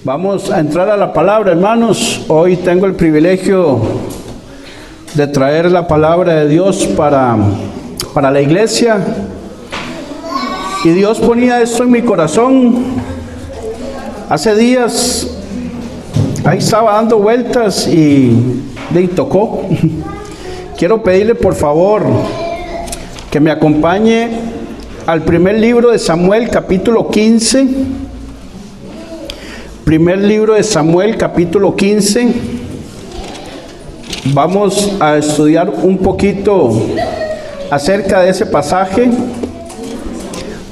Vamos a entrar a la palabra, hermanos. Hoy tengo el privilegio de traer la palabra de Dios para la iglesia. Y Dios ponía esto en mi corazón. Hace días, ahí estaba dando vueltas y le tocó. Quiero pedirle por favor que me acompañe al primer libro de Samuel, capítulo 15. Primer libro de Samuel, capítulo 15. Vamos a estudiar un poquito acerca de ese pasaje.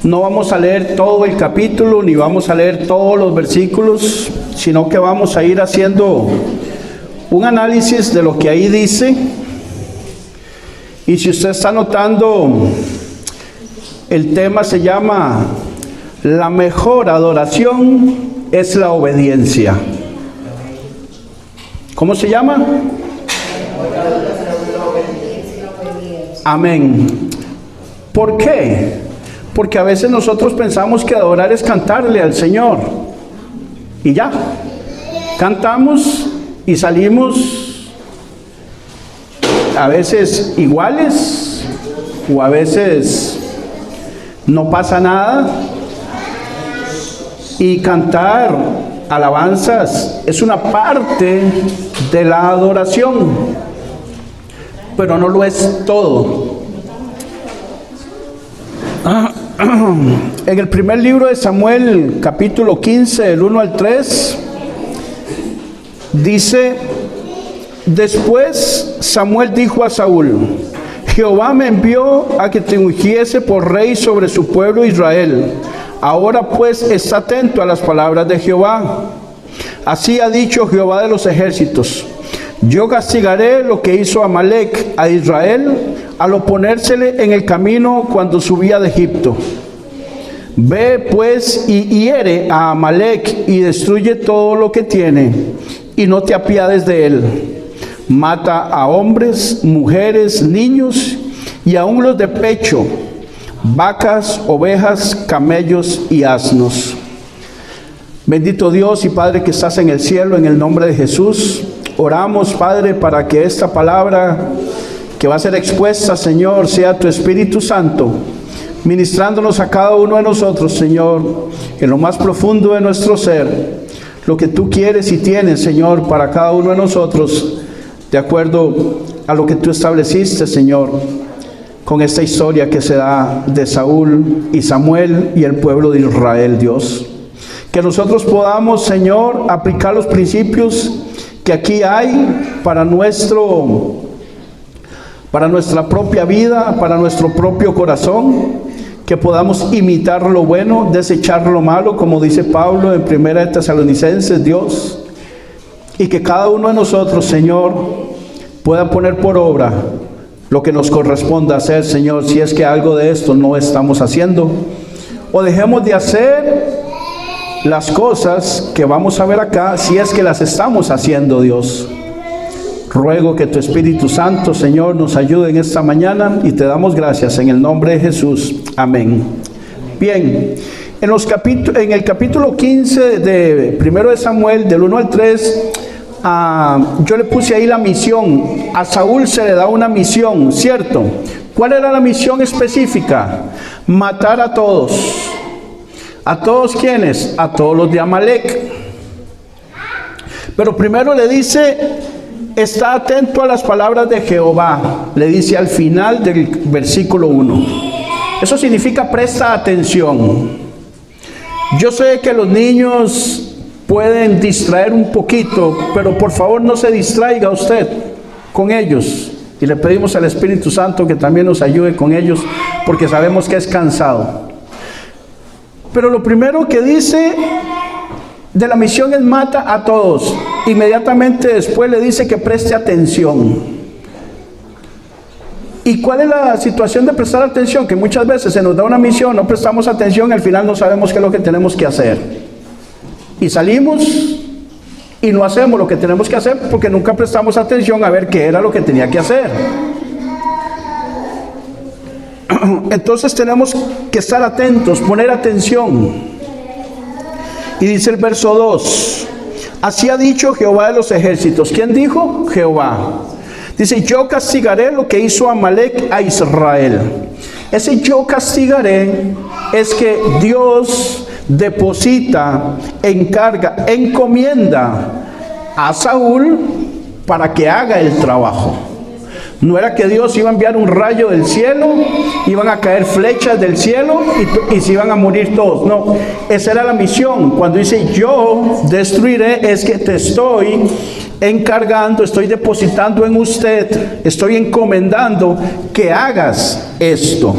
No vamos a leer todo el capítulo, ni vamos a leer todos los versículos, sino que vamos a ir haciendo un análisis de lo que ahí dice. Y si usted está notando, el tema se llama La mejor adoración es la obediencia. ¿Cómo se llama? Amén. ¿Por qué? Porque a veces nosotros pensamos que adorar es cantarle al Señor. Y ya. Cantamos y salimos a veces iguales o a veces no pasa nada. Y cantar alabanzas es una parte de la adoración, pero no lo es todo. En el primer libro de Samuel, capítulo 15, del 1 al 3, dice: Después Samuel dijo a Saúl: Jehová me envió a que te ungiese por rey sobre su pueblo Israel. Ahora pues está atento a las palabras de Jehová. Así ha dicho Jehová de los ejércitos: yo castigaré lo que hizo Amalec a Israel al oponérsele en el camino cuando subía de Egipto. Ve pues y hiere a Amalec y destruye todo lo que tiene, y no te apiades de él. Mata a hombres, mujeres, niños y aun los de pecho, vacas, ovejas, camellos y asnos. Bendito Dios y Padre que estás en el cielo, en el nombre de Jesús, oramos, Padre, para que esta palabra que va a ser expuesta, Señor, sea tu Espíritu Santo, ministrándonos a cada uno de nosotros, Señor, en lo más profundo de nuestro ser, lo que tú quieres y tienes, Señor, para cada uno de nosotros, de acuerdo a lo que tú estableciste, Señor, con esta historia que se da de Saúl y Samuel y el pueblo de Israel, Dios. Que nosotros podamos, Señor, aplicar los principios que aquí hay para nuestra propia vida, para nuestro propio corazón, que podamos imitar lo bueno, desechar lo malo, como dice Pablo en 1 Tesalonicenses, Dios, y que cada uno de nosotros, Señor, pueda poner por obra lo que nos corresponda hacer, Señor, si es que algo de esto no estamos haciendo, o dejemos de hacer las cosas que vamos a ver acá, si es que las estamos haciendo, Dios. Ruego que tu Espíritu Santo, Señor, nos ayude en esta mañana y te damos gracias en el nombre de Jesús. Amén. Bien, en el capítulo 15 de 1 de Samuel, del 1 al 3, yo le puse ahí la misión. A Saúl se le da una misión, ¿cierto? ¿Cuál era la misión específica? Matar a todos. ¿A todos quiénes? A todos los de Amalec. Pero primero le dice: está atento a las palabras de Jehová. Le dice al final del versículo 1. Eso significa presta atención. Yo sé que los niños pueden distraer un poquito, pero por favor no se distraiga usted con ellos. Y le pedimos al Espíritu Santo que también nos ayude con ellos, porque sabemos que es cansado. Pero lo primero que dice de la misión es mata a todos. Inmediatamente después le dice que preste atención. ¿Y cuál es la situación de prestar atención? Que muchas veces se nos da una misión, no prestamos atención y al final no sabemos qué es lo que tenemos que hacer. Y salimos y no hacemos lo que tenemos que hacer porque nunca prestamos atención a ver qué era lo que tenía que hacer. Entonces tenemos que estar atentos, poner atención. Y dice el verso 2, así ha dicho Jehová de los ejércitos. ¿Quién dijo? Jehová. Dice, yo castigaré lo que hizo Amalek a Israel. Ese yo castigaré es que Dios deposita, encarga, encomienda a Saúl para que haga el trabajo. No era que Dios iba a enviar un rayo del cielo, iban a caer flechas del cielo y se iban a morir todos. No, esa era la misión. Cuando dice yo destruiré, es que te estoy encargando, estoy depositando en usted, estoy encomendando que hagas esto.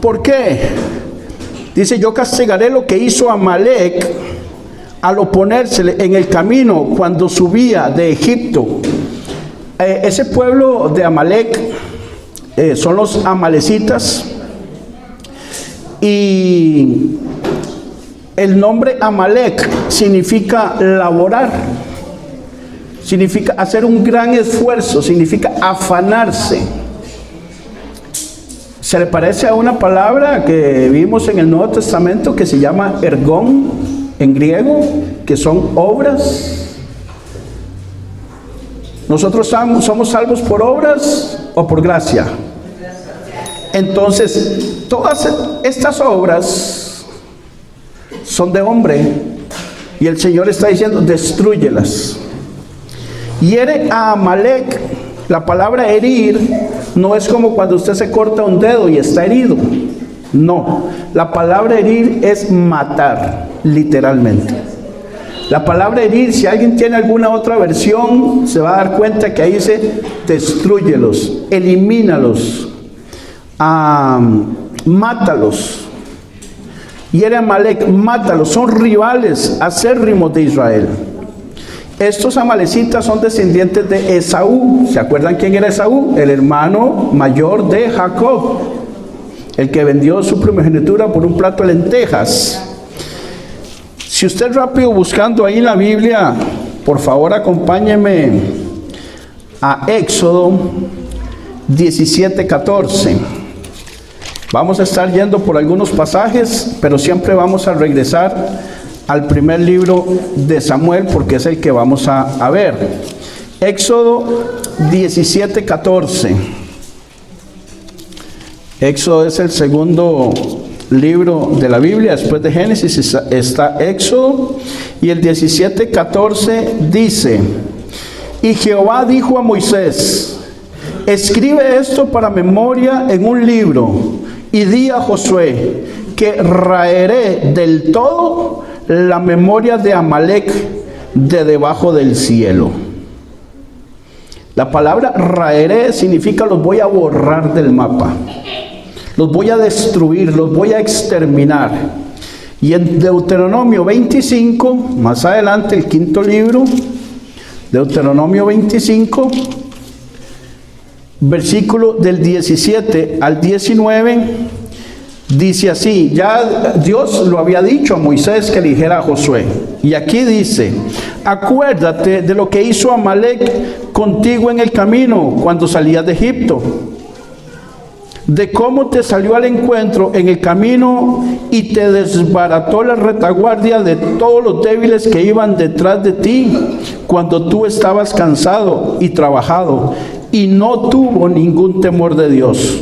¿Por qué? Dice, yo castigaré lo que hizo Amalek al oponérsele en el camino cuando subía de Egipto. Ese pueblo de Amalek son los amalecitas, y el nombre Amalek significa laborar, significa hacer un gran esfuerzo, significa afanarse. Se le parece a una palabra que vimos en el Nuevo Testamento que se llama ergón en griego, que son obras. ¿Nosotros somos salvos por obras o por gracia? Entonces, todas estas obras son de hombre, y el Señor está diciendo, destrúyelas. Hiere a Amalek. La palabra herir no es como cuando usted se corta un dedo y está herido. No, la palabra herir es matar, literalmente. La palabra herir, si alguien tiene alguna otra versión, se va a dar cuenta que ahí dice destrúyelos, elimínalos, mátalos. Hiere a Amalek, mátalos, son rivales acérrimos de Israel. Estos amalecitas son descendientes de Esaú. ¿Se acuerdan quién era Esaú? El hermano mayor de Jacob, el que vendió su primogenitura por un plato de lentejas. Si usted rápido buscando ahí en la Biblia, por favor acompáñeme a Éxodo 17:14. Vamos a estar yendo por algunos pasajes, pero siempre vamos a regresar al primer libro de Samuel, porque es el que vamos a ver. Éxodo 17:14. Éxodo es el segundo libro de la Biblia, después de Génesis está Éxodo, y el 17:14 dice, y Jehová dijo a Moisés, escribe esto para memoria en un libro, y di a Josué que raeré del todo la memoria de Amalek de debajo del cielo. La palabra raeré significa los voy a borrar del mapa, los voy a destruir, los voy a exterminar. Y en Deuteronomio 25, más adelante, el quinto libro, Deuteronomio 25, versículo del 17 al 19, dice así. Ya Dios lo había dicho a Moisés que le dijera a Josué, y aquí dice, acuérdate de lo que hizo Amalek contigo en el camino cuando salías de Egipto, de cómo te salió al encuentro en el camino y te desbarató la retaguardia de todos los débiles que iban detrás de ti cuando tú estabas cansado y trabajado, y no tuvo ningún temor de Dios.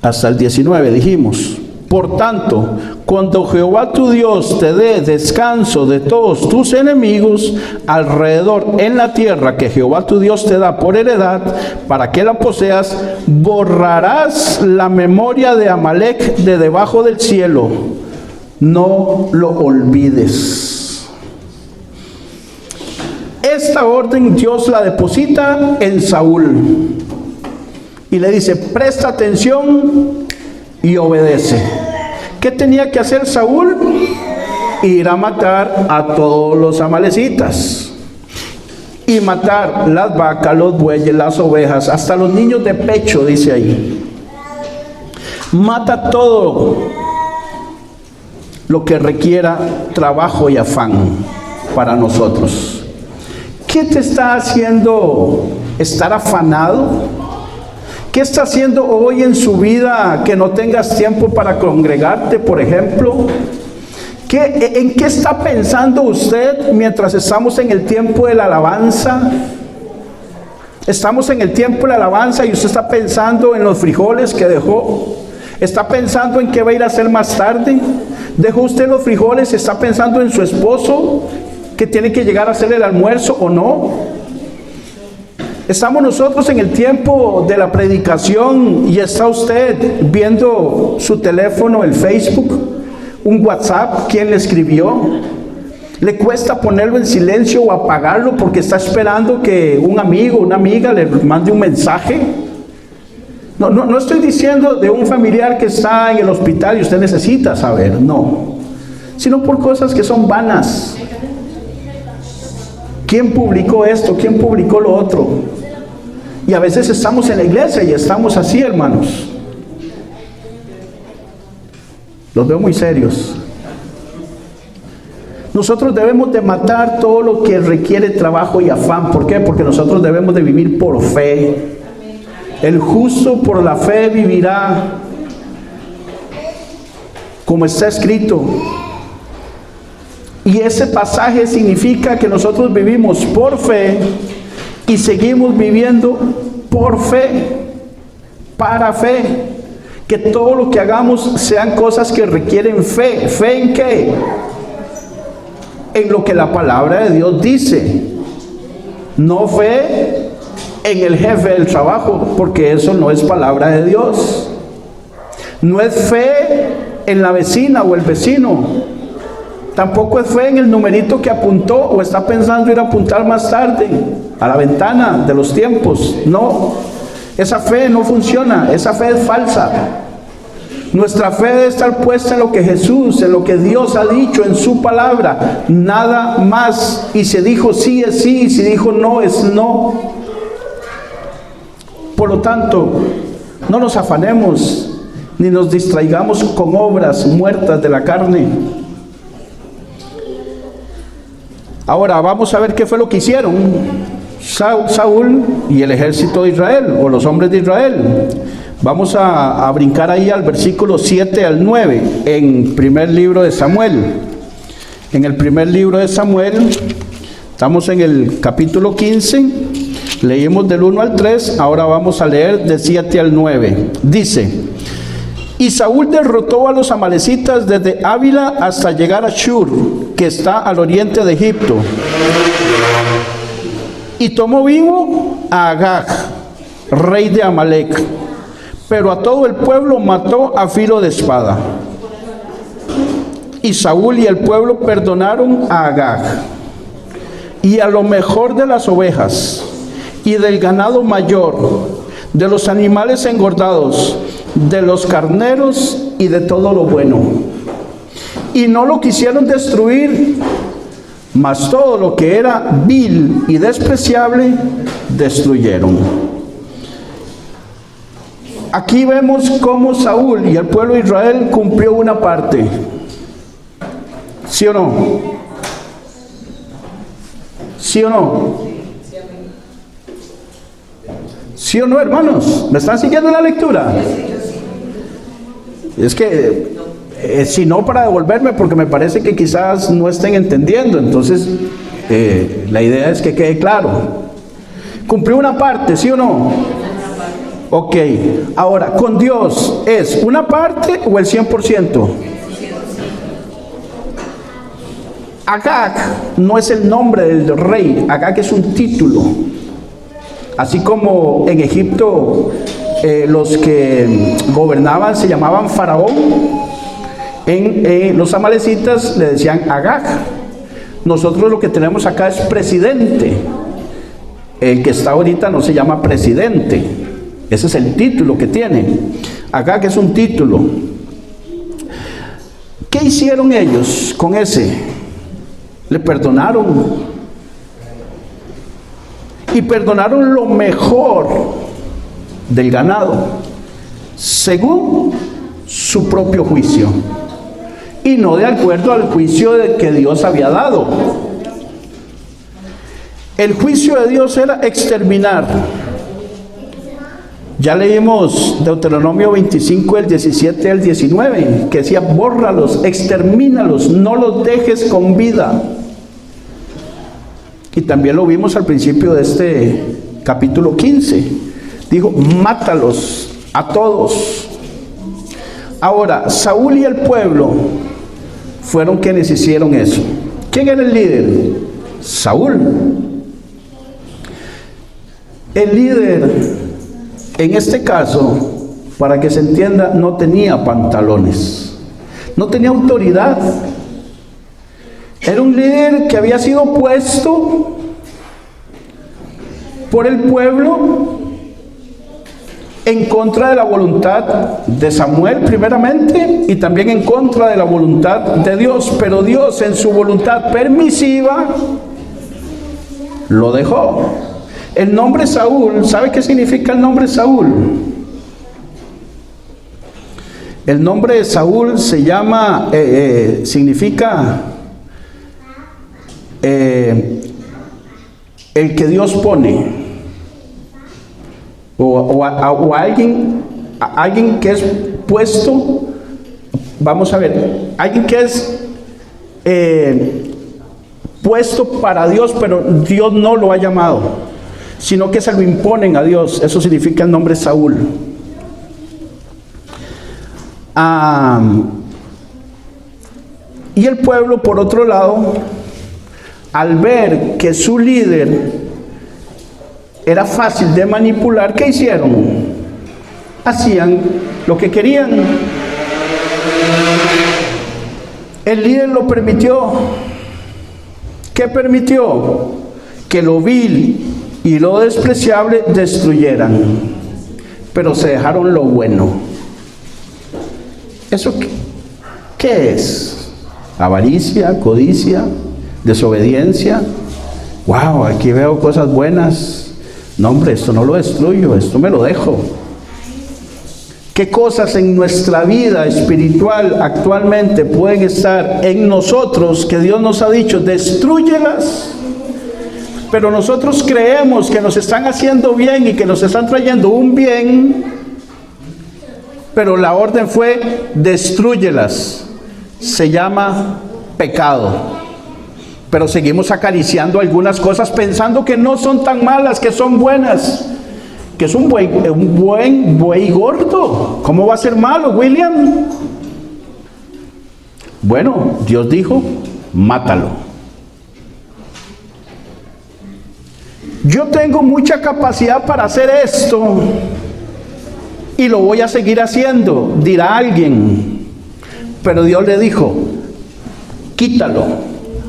Hasta el 19 dijimos. Por tanto, cuando Jehová tu Dios te dé descanso de todos tus enemigos alrededor en la tierra que Jehová tu Dios te da por heredad, para que la poseas, borrarás la memoria de Amalek de debajo del cielo. No lo olvides. Esta orden Dios la deposita en Saúl y le dice, presta atención y obedece. ¿Qué tenía que hacer Saúl? Ir a matar a todos los amalecitas, y matar las vacas, los bueyes, las ovejas, hasta los niños de pecho, dice ahí. Mata todo lo que requiera trabajo y afán para nosotros. ¿Qué te está haciendo estar afanado? ¿Qué está haciendo hoy en su vida que no tengas tiempo para congregarte, por ejemplo? ¿En qué está pensando usted mientras estamos en el tiempo de la alabanza? Estamos en el tiempo de la alabanza y usted está pensando en los frijoles que dejó. ¿Está pensando en qué va a ir a hacer más tarde? ¿Dejó usted los frijoles? ¿Está pensando en su esposo que tiene que llegar a hacer el almuerzo o no? Estamos nosotros en el tiempo de la predicación y está usted viendo su teléfono, el Facebook, un WhatsApp, ¿quién le escribió? ¿Le cuesta ponerlo en silencio o apagarlo porque está esperando que un amigo o una amiga le mande un mensaje? No estoy diciendo de un familiar que está en el hospital y usted necesita saber, no, sino por cosas que son vanas. ¿Quién publicó esto? ¿Quién publicó lo otro? Y a veces estamos en la iglesia y estamos así, hermanos. Los veo muy serios. Nosotros debemos de matar todo lo que requiere trabajo y afán. ¿Por qué? Porque nosotros debemos de vivir por fe. El justo por la fe vivirá, como está escrito. Y ese pasaje significa que nosotros vivimos por fe y seguimos viviendo por fe, para fe. Que todo lo que hagamos sean cosas que requieren fe. ¿Fe en qué? En lo que la palabra de Dios dice. No fe en el jefe del trabajo, porque eso no es palabra de Dios. No es fe en la vecina o el vecino. Tampoco es fe en el numerito que apuntó o está pensando ir a apuntar más tarde a la ventana de los tiempos. No, esa fe no funciona, esa fe es falsa. Nuestra fe debe estar puesta en lo que Jesús, en lo que Dios ha dicho en su palabra, nada más. Y si dijo sí es sí, y si dijo no es no. Por lo tanto, no nos afanemos ni nos distraigamos con obras muertas de la carne. Ahora vamos a ver qué fue lo que hicieron Saúl y el ejército de Israel, o los hombres de Israel. Vamos a brincar ahí al versículo 7 al 9, en primer libro de Samuel. En el primer libro de Samuel, estamos en el capítulo 15, leímos del 1 al 3, ahora vamos a leer del 7 al 9. Dice: y Saúl derrotó a los amalecitas desde Ávila hasta llegar a Shur, que está al oriente de Egipto. Y tomó vivo a Agag, rey de Amalec, pero a todo el pueblo mató a filo de espada. Y Saúl y el pueblo perdonaron a Agag, y a lo mejor de las ovejas, y del ganado mayor, de los animales engordados, de los carneros y de todo lo bueno. Y no lo quisieron destruir, mas todo lo que era vil y despreciable destruyeron. Aquí vemos cómo Saúl y el pueblo de Israel cumplió una parte. ¿Sí o no? ¿Sí o no? ¿Sí o no, hermanos? ¿Me están siguiendo la lectura? Es que, si no, para devolverme, porque me parece que quizás no estén entendiendo. Entonces, la idea es que quede claro. ¿Cumplió una parte, sí o no? Ok. Ahora, ¿con Dios es una parte o el 100%? Agag no es el nombre del rey. Agag es un título. Así como en Egipto los que gobernaban se llamaban faraón, los amalecitas le decían Agag. Nosotros lo que tenemos acá es presidente. El que está ahorita no se llama presidente. Ese es el título que tiene. Agag es un título. ¿Qué hicieron ellos con ese? Le perdonaron. Y perdonaron lo mejor del ganado, según su propio juicio, y no de acuerdo al juicio que Dios había dado. El juicio de Dios era exterminar Ya leímos Deuteronomio 25, el 17 al 19, que decía, bórralos, extermínalos, no los dejes con vida. Y también lo vimos al principio de este capítulo 15. Dijo, mátalos a todos. Ahora, Saúl y el pueblo fueron quienes hicieron eso. ¿Quién era el líder? Saúl. El líder, en este caso, para que se entienda, no tenía pantalones, no tenía autoridad. Era un líder que había sido puesto por el pueblo en contra de la voluntad de Samuel primeramente y también en contra de la voluntad de Dios. Pero Dios, en su voluntad permisiva, lo dejó. El nombre Saúl, ¿sabe qué significa el nombre Saúl? El nombre de Saúl se llama, significa el que Dios pone, o alguien que es puesto. Vamos a ver, alguien que es puesto para Dios, pero Dios no lo ha llamado, sino que se lo imponen a Dios. Eso significa el nombre Saúl. Y el pueblo, por otro lado, al ver que su líder era fácil de manipular, ¿qué hicieron? Hacían lo que querían. El líder lo permitió. ¿Qué permitió? Que lo vil y lo despreciable destruyeran, pero se dejaron lo bueno. ¿Eso qué es? Avaricia, codicia, desobediencia. Wow, aquí veo cosas buenas. No, hombre, esto no lo destruyo, esto me lo dejo. ¿Qué cosas en nuestra vida espiritual actualmente pueden estar en nosotros que Dios nos ha dicho, destrúyelas? Pero nosotros creemos que nos están haciendo bien y que nos están trayendo un bien, pero la orden fue, destrúyelas. Se llama pecado. Pero seguimos acariciando algunas cosas pensando que no son tan malas, que son buenas. Que es un buen buey gordo. ¿Cómo va a ser malo, William? Bueno, Dios dijo, mátalo. Yo tengo mucha capacidad para hacer esto y lo voy a seguir haciendo, dirá alguien. Pero Dios le dijo, quítalo,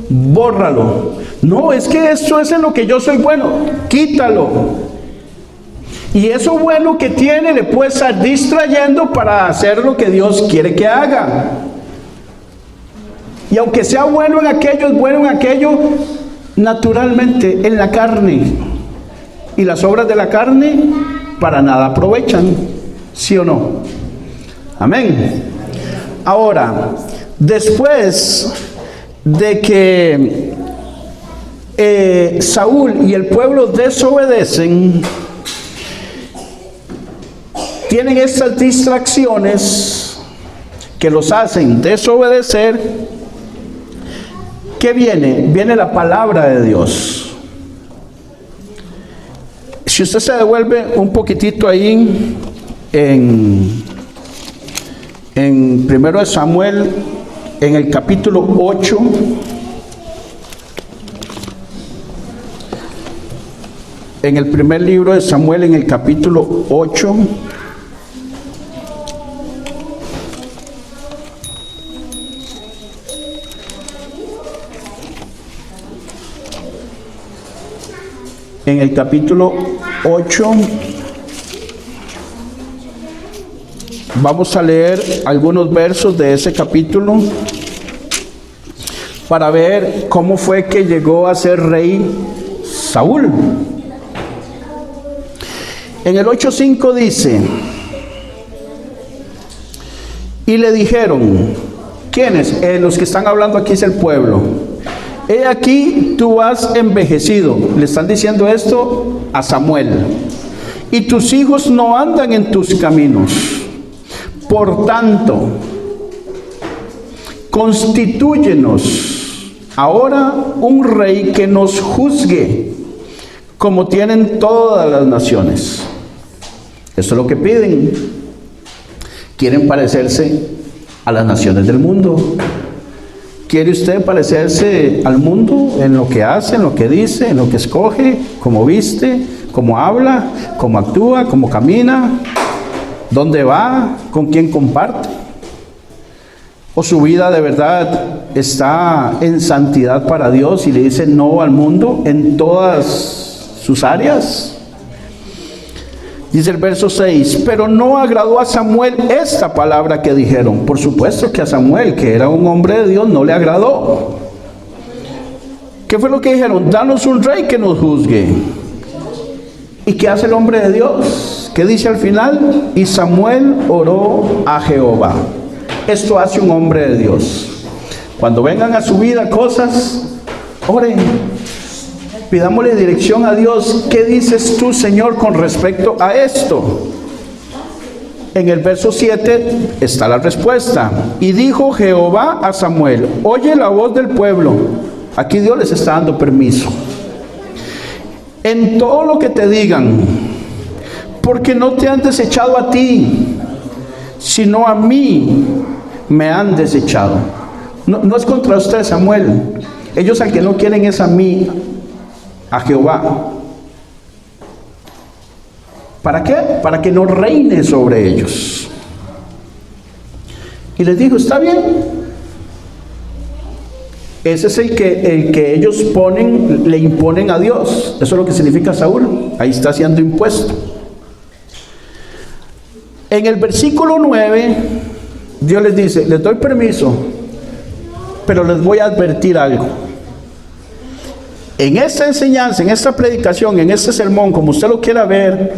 bórralo. No, es que esto es en lo que yo soy bueno, quítalo. Y eso bueno que tiene le puede estar distrayendo para hacer lo que Dios quiere que haga. Y aunque sea bueno en aquello, es bueno en aquello, naturalmente en la carne. Y las obras de la carne para nada aprovechan, ¿sí o no? Amén. Ahora, después de que Saúl y el pueblo desobedecen, tienen estas distracciones que los hacen desobedecer. ¿Qué viene? Viene la palabra de Dios. Si usted se devuelve un poquitito ahí en 1 Samuel, en el capítulo 8, en el primer libro de Samuel, en el capítulo 8, en el capítulo 8, vamos a leer algunos versos de ese capítulo para ver cómo fue que llegó a ser rey Saúl. En el 8:5 dice, y le dijeron, ¿quiénes? Los que están hablando aquí es el pueblo. He aquí, tú has envejecido. Le están diciendo esto a Samuel. y tus hijos no andan en tus caminos. Por tanto, constitúyenos ahora un rey que nos juzgue, como tienen todas las naciones. Esto es lo que piden. Quieren parecerse a las naciones del mundo. ¿Quiere usted parecerse al mundo en lo que hace, en lo que dice, en lo que escoge, cómo viste, cómo habla, cómo actúa, cómo camina, dónde va, con quién comparte? ¿O su vida de verdad está en santidad para Dios y le dice no al mundo en todas sus áreas? Dice el verso 6, pero no agradó a Samuel esta palabra que dijeron. Por supuesto que a Samuel, que era un hombre de Dios, no le agradó. ¿Qué fue lo que dijeron? Danos un rey que nos juzgue. ¿Y qué hace el hombre de Dios? ¿Qué dice al final? Y Samuel oró a Jehová. Esto hace un hombre de Dios. Cuando vengan a su vida cosas, oren. Pidámosle dirección a Dios. ¿Qué dices tú, Señor, con respecto a esto? En el verso 7 está la respuesta. Y dijo Jehová a Samuel, oye la voz del pueblo. Aquí Dios les está dando permiso. En todo lo que te digan, porque no te han desechado a ti, sino a mí me han desechado. No es contra usted, Samuel. Ellos al que no quieren es a mí, a Jehová. ¿Para qué? Para que no reine sobre ellos. Y les dijo, está bien. Ese es el que ellos ponen, le imponen a Dios. Eso es lo que significa Saúl. Ahí está siendo impuesto. En el versículo 9, Dios les dice, les doy permiso, pero les voy a advertir algo. En esta enseñanza, en esta predicación, en este sermón, como usted lo quiera ver,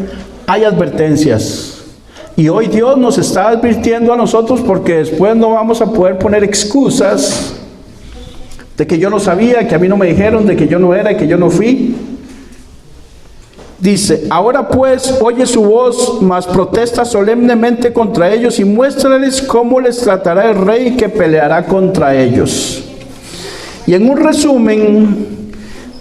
hay advertencias. Y hoy Dios nos está advirtiendo a nosotros porque después no vamos a poder poner excusas de que yo no sabía, que a mí no me dijeron, de que yo no era y que yo no fui. Dice, ahora pues oye su voz, mas protesta solemnemente contra ellos y muéstrales cómo les tratará el rey que peleará contra ellos. Y en un resumen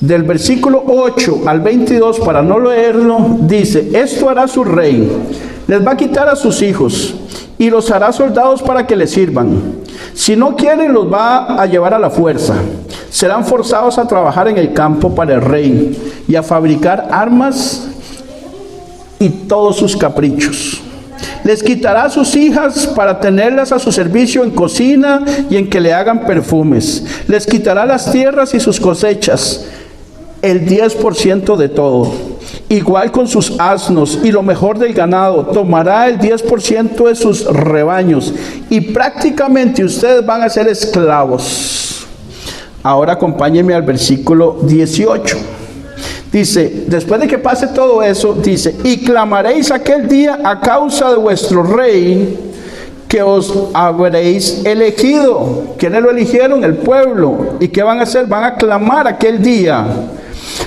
del versículo 8 al 22, para no leerlo, dice, esto hará su rey, les va a quitar a sus hijos y los hará soldados para que les sirvan. Si no quieren, los va a llevar a la fuerza. Serán forzados a trabajar en el campo para el rey y a fabricar armas y todos sus caprichos. Les quitará a sus hijas para tenerlas a su servicio en cocina y en que le hagan perfumes. Les quitará las tierras y sus cosechas, el 10% de todo. Igual con sus asnos y lo mejor del ganado. Tomará el 10% de sus rebaños. Y prácticamente ustedes van a ser esclavos. Ahora acompáñenme al versículo 18. Dice, después de que pase todo eso, dice, y clamaréis aquel día a causa de vuestro rey que os habréis elegido. ¿Quiénes lo eligieron? El pueblo. ¿Y qué van a hacer? Van a clamar aquel día.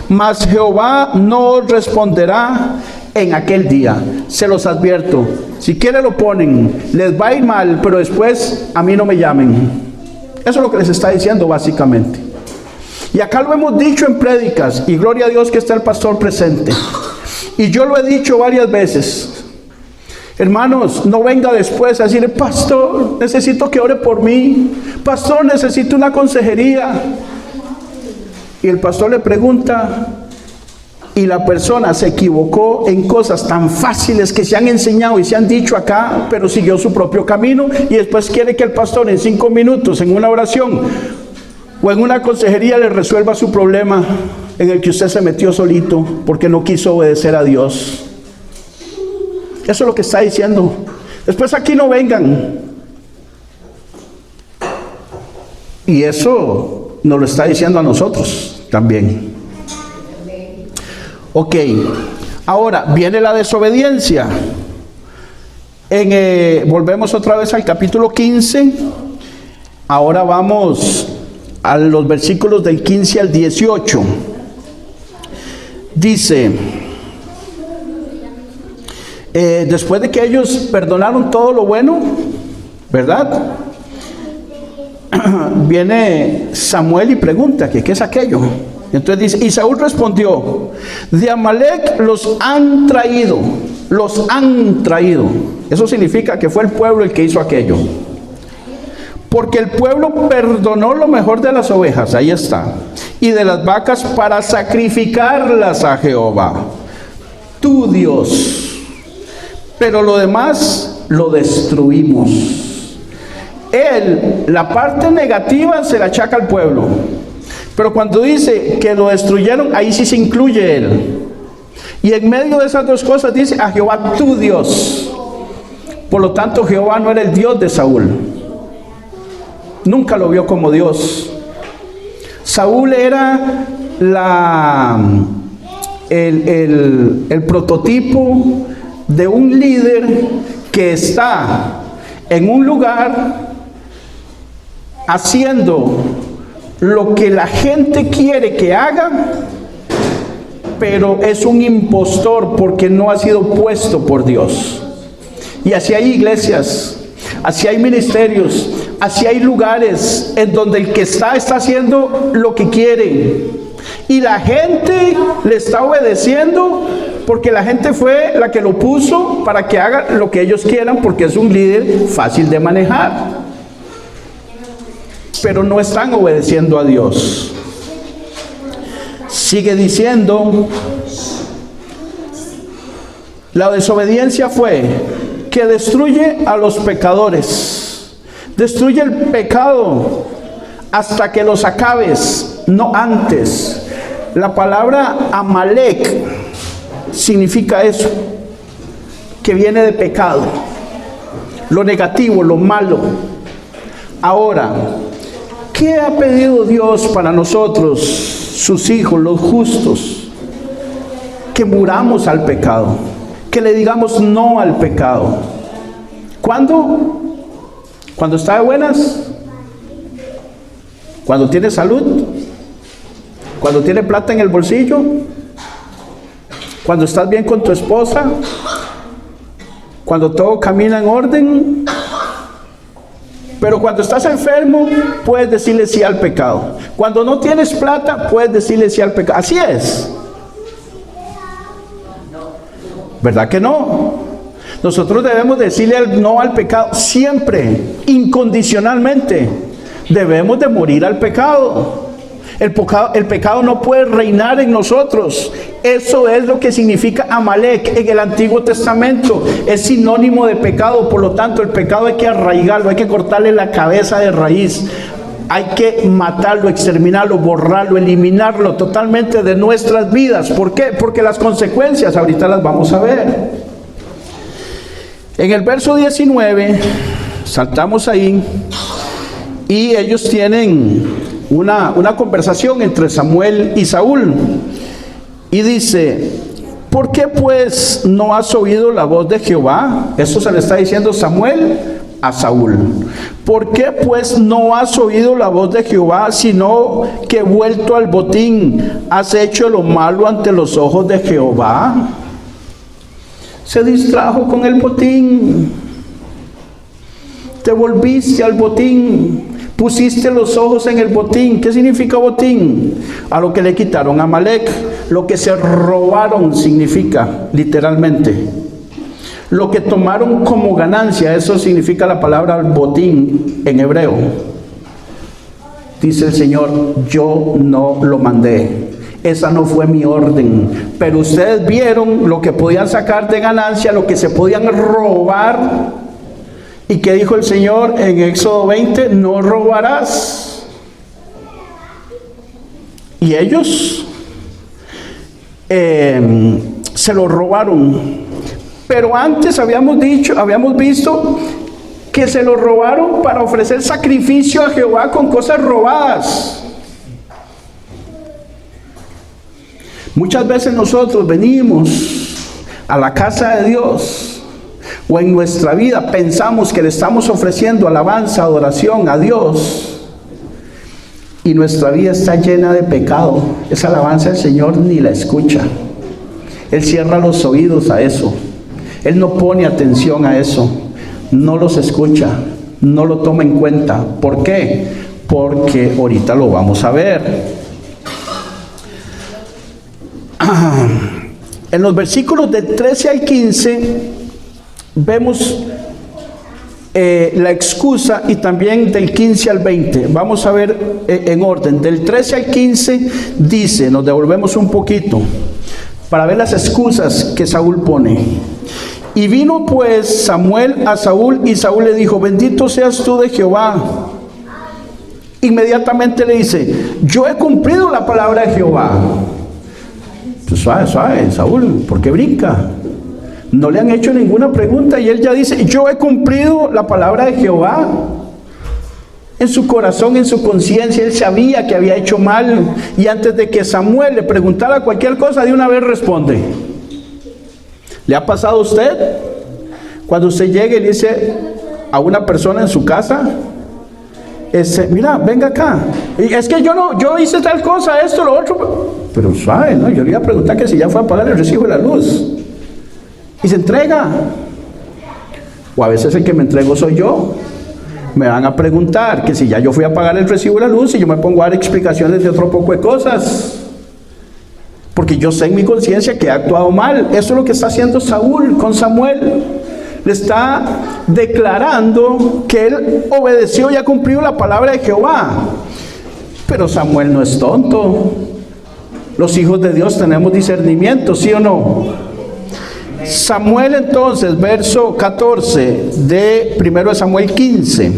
Mas Jehová no os responderá en aquel día. Se los advierto. Si quieren lo ponen. Les va a ir mal, pero después a mí no me llamen. Eso es lo que les está diciendo básicamente. Y acá lo hemos dicho en prédicas. Y gloria a Dios que está el pastor presente. Y yo lo he dicho varias veces. Hermanos, no venga después a decirle, pastor, necesito que ore por mí. Pastor, necesito una consejería. Y el pastor le pregunta, y la persona se equivocó en cosas tan fáciles que se han enseñado y se han dicho acá, pero siguió su propio camino, y después quiere que el pastor en 5 minutos, en una oración o en una consejería, le resuelva su problema en el que usted se metió solito porque no quiso obedecer a Dios. Eso es lo que está diciendo. Después aquí no vengan. Y eso nos lo está diciendo a nosotros también. Ok, ahora viene la desobediencia. Volvemos otra vez al capítulo 15. Ahora vamos a los versículos del 15 al 18. Dice, Después de que ellos perdonaron todo lo bueno, ¿verdad? Viene Samuel y pregunta que qué es aquello. Entonces dice, y Saúl respondió, de Amalec los han traído. Eso significa que fue el pueblo el que hizo aquello. Porque el pueblo perdonó lo mejor de las ovejas, ahí está, y de las vacas para sacrificarlas a Jehová, tu Dios. Pero lo demás lo destruimos. Él, la parte negativa se la achaca al pueblo. Pero cuando dice que lo destruyeron, ahí sí se incluye él. Y en medio de esas dos cosas dice a Jehová tu Dios. Por lo tanto, Jehová no era el Dios de Saúl. Nunca lo vio como Dios. Saúl era el prototipo de un líder que está en un lugar haciendo lo que la gente quiere que haga, pero es un impostor porque no ha sido puesto por Dios. Y así hay iglesias, así hay ministerios, así hay lugares en donde el que está haciendo lo que quiere y la gente le está obedeciendo porque la gente fue la que lo puso para que haga lo que ellos quieran, porque es un líder fácil de manejar, pero no están obedeciendo a Dios. Sigue diciendo, la desobediencia fue que destruye a los pecadores, destruye el pecado hasta que los acabes, no antes. La palabra Amalek significa eso, que viene de pecado, lo negativo, lo malo. Ahora, ¿qué ha pedido Dios para nosotros, sus hijos, los justos? Que muramos al pecado, que le digamos no al pecado. ¿Cuándo? ¿Cuando está de buenas? ¿Cuando tiene salud? ¿Cuando tiene plata en el bolsillo? ¿Cuando estás bien con tu esposa? ¿Cuando todo camina en orden? Pero cuando estás enfermo, puedes decirle sí al pecado. Cuando no tienes plata, puedes decirle sí al pecado. Así es. ¿Verdad que no? Nosotros debemos decirle no al pecado siempre, incondicionalmente. Debemos de morir al pecado. El pecado no puede reinar en nosotros. Eso es lo que significa Amalek en el Antiguo Testamento. Es sinónimo de pecado. Por lo tanto, el pecado hay que arraigarlo, hay que cortarle la cabeza de raíz. Hay que matarlo, exterminarlo, borrarlo, eliminarlo totalmente de nuestras vidas. ¿Por qué? Porque las consecuencias ahorita las vamos a ver. En el verso 19, saltamos ahí, y ellos tienen una conversación entre Samuel y Saúl. Y dice, ¿por qué pues no has oído la voz de Jehová? Eso se le está diciendo Samuel a Saúl. ¿Por qué pues no has oído la voz de Jehová, sino que vuelto al botín has hecho lo malo ante los ojos de Jehová? Se distrajo con el botín. Te volviste al botín. Pusiste los ojos en el botín. ¿Qué significa botín? A lo que le quitaron a Amalek. Lo que se robaron significa, literalmente. Lo que tomaron como ganancia, eso significa la palabra botín en hebreo. Dice el Señor, yo no lo mandé. Esa no fue mi orden. Pero ustedes vieron lo que podían sacar de ganancia, lo que se podían robar. ¿Y qué dijo el Señor en Éxodo 20? No robarás. Y ellos se lo robaron. Pero antes habíamos visto que se lo robaron para ofrecer sacrificio a Jehová con cosas robadas. Muchas veces nosotros venimos a la casa de Dios, o en nuestra vida pensamos que le estamos ofreciendo alabanza, adoración a Dios, y nuestra vida está llena de pecado. Esa alabanza el Señor ni la escucha. Él cierra los oídos a eso. Él no pone atención a eso, no los escucha, no lo toma en cuenta. ¿Por qué? Porque ahorita lo vamos a ver. En los versículos del 13 al 15 vemos la excusa, y también del 15 al 20. Vamos a ver en orden. Del 13 al 15 dice, nos devolvemos un poquito para ver las excusas que Saúl pone. Y vino pues Samuel a Saúl, y Saúl le dijo: bendito seas tú de Jehová. Inmediatamente le dice: yo he cumplido la palabra de Jehová. Pues suave, suave, Saúl, ¿por qué brinca? No le han hecho ninguna pregunta y él ya dice: yo he cumplido la palabra de Jehová. En su corazón, en su conciencia, él sabía que había hecho mal, y antes de que Samuel le preguntara cualquier cosa, de una vez responde. ¿Le ha pasado a usted? Cuando usted llega y le dice a una persona en su casa: mira, venga acá, es que yo hice tal cosa, esto, lo otro. Pero suave, ¿no? Yo le iba a preguntar que si ya fue a pagar el recibo de la luz. Y se entrega. O a veces el que me entrego soy yo. Me van a preguntar que si ya yo fui a pagar el recibo de la luz, y yo me pongo a dar explicaciones de otro poco de cosas, porque yo sé en mi conciencia que he actuado mal. Eso es lo que está haciendo Saúl con Samuel. Le está declarando que él obedeció y ha cumplido la palabra de Jehová. Pero Samuel no es tonto. Los hijos de Dios tenemos discernimiento, ¿sí o no? Samuel, entonces, verso 14 de 1 Samuel 15.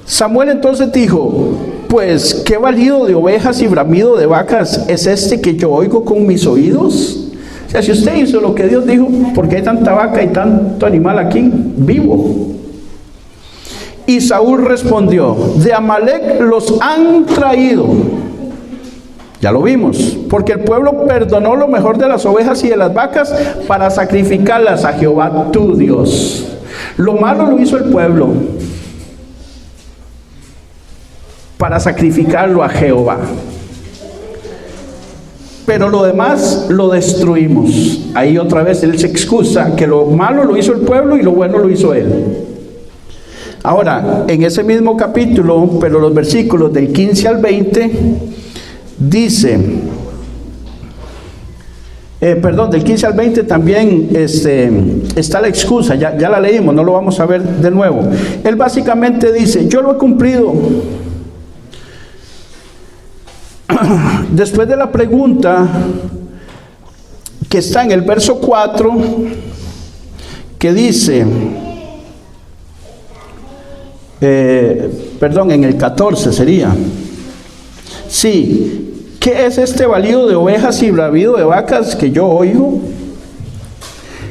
Samuel entonces dijo: pues qué balido de ovejas y bramido de vacas es este que yo oigo con mis oídos. O sea, si usted hizo lo que Dios dijo, ¿por qué hay tanta vaca y tanto animal aquí vivo? Y Saúl respondió: de Amalec los han traído. Ya lo vimos, porque el pueblo perdonó lo mejor de las ovejas y de las vacas para sacrificarlas a Jehová tu Dios. Lo malo lo hizo el pueblo para sacrificarlo a Jehová, pero lo demás lo destruimos. Ahí otra vez él se excusa que lo malo lo hizo el pueblo y lo bueno lo hizo él. Ahora, en ese mismo capítulo, pero los versículos del 15 al 20, dice, del 15 al 20 también está la excusa, ya la leímos, no lo vamos a ver de nuevo. Él básicamente dice: yo lo he cumplido. Después de la pregunta que está en el verso 4, que dice, en el 14 sería, sí, ¿qué es este balido de ovejas y bravido de vacas que yo oigo?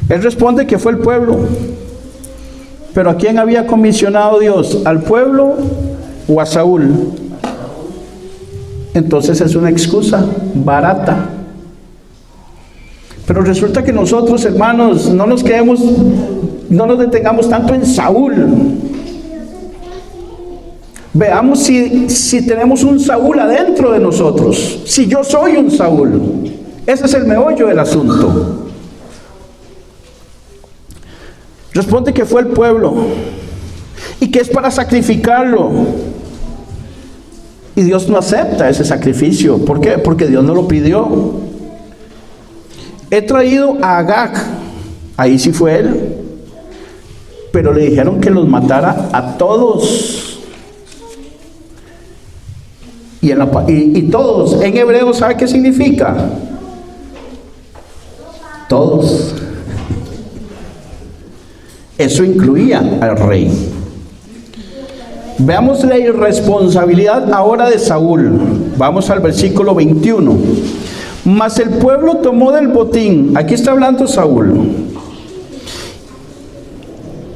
Él responde que fue el pueblo. Pero ¿a quién había comisionado Dios? ¿Al pueblo o a Saúl? Entonces es una excusa barata. Pero resulta que nosotros, hermanos, no nos detengamos tanto en Saúl. Veamos si tenemos un Saúl adentro de nosotros. Si yo soy un Saúl. Ese es el meollo del asunto. Responde que fue el pueblo y que es para sacrificarlo. Y Dios no acepta ese sacrificio. ¿Por qué? Porque Dios no lo pidió. He traído a Agag. Ahí sí fue él. Pero le dijeron que los matara a todos. Y todos, en hebreo, ¿sabe qué significa? Todos. Eso incluía al rey. Veamos la irresponsabilidad ahora de Saúl. Vamos al versículo 21. Mas el pueblo tomó del botín, aquí está hablando Saúl,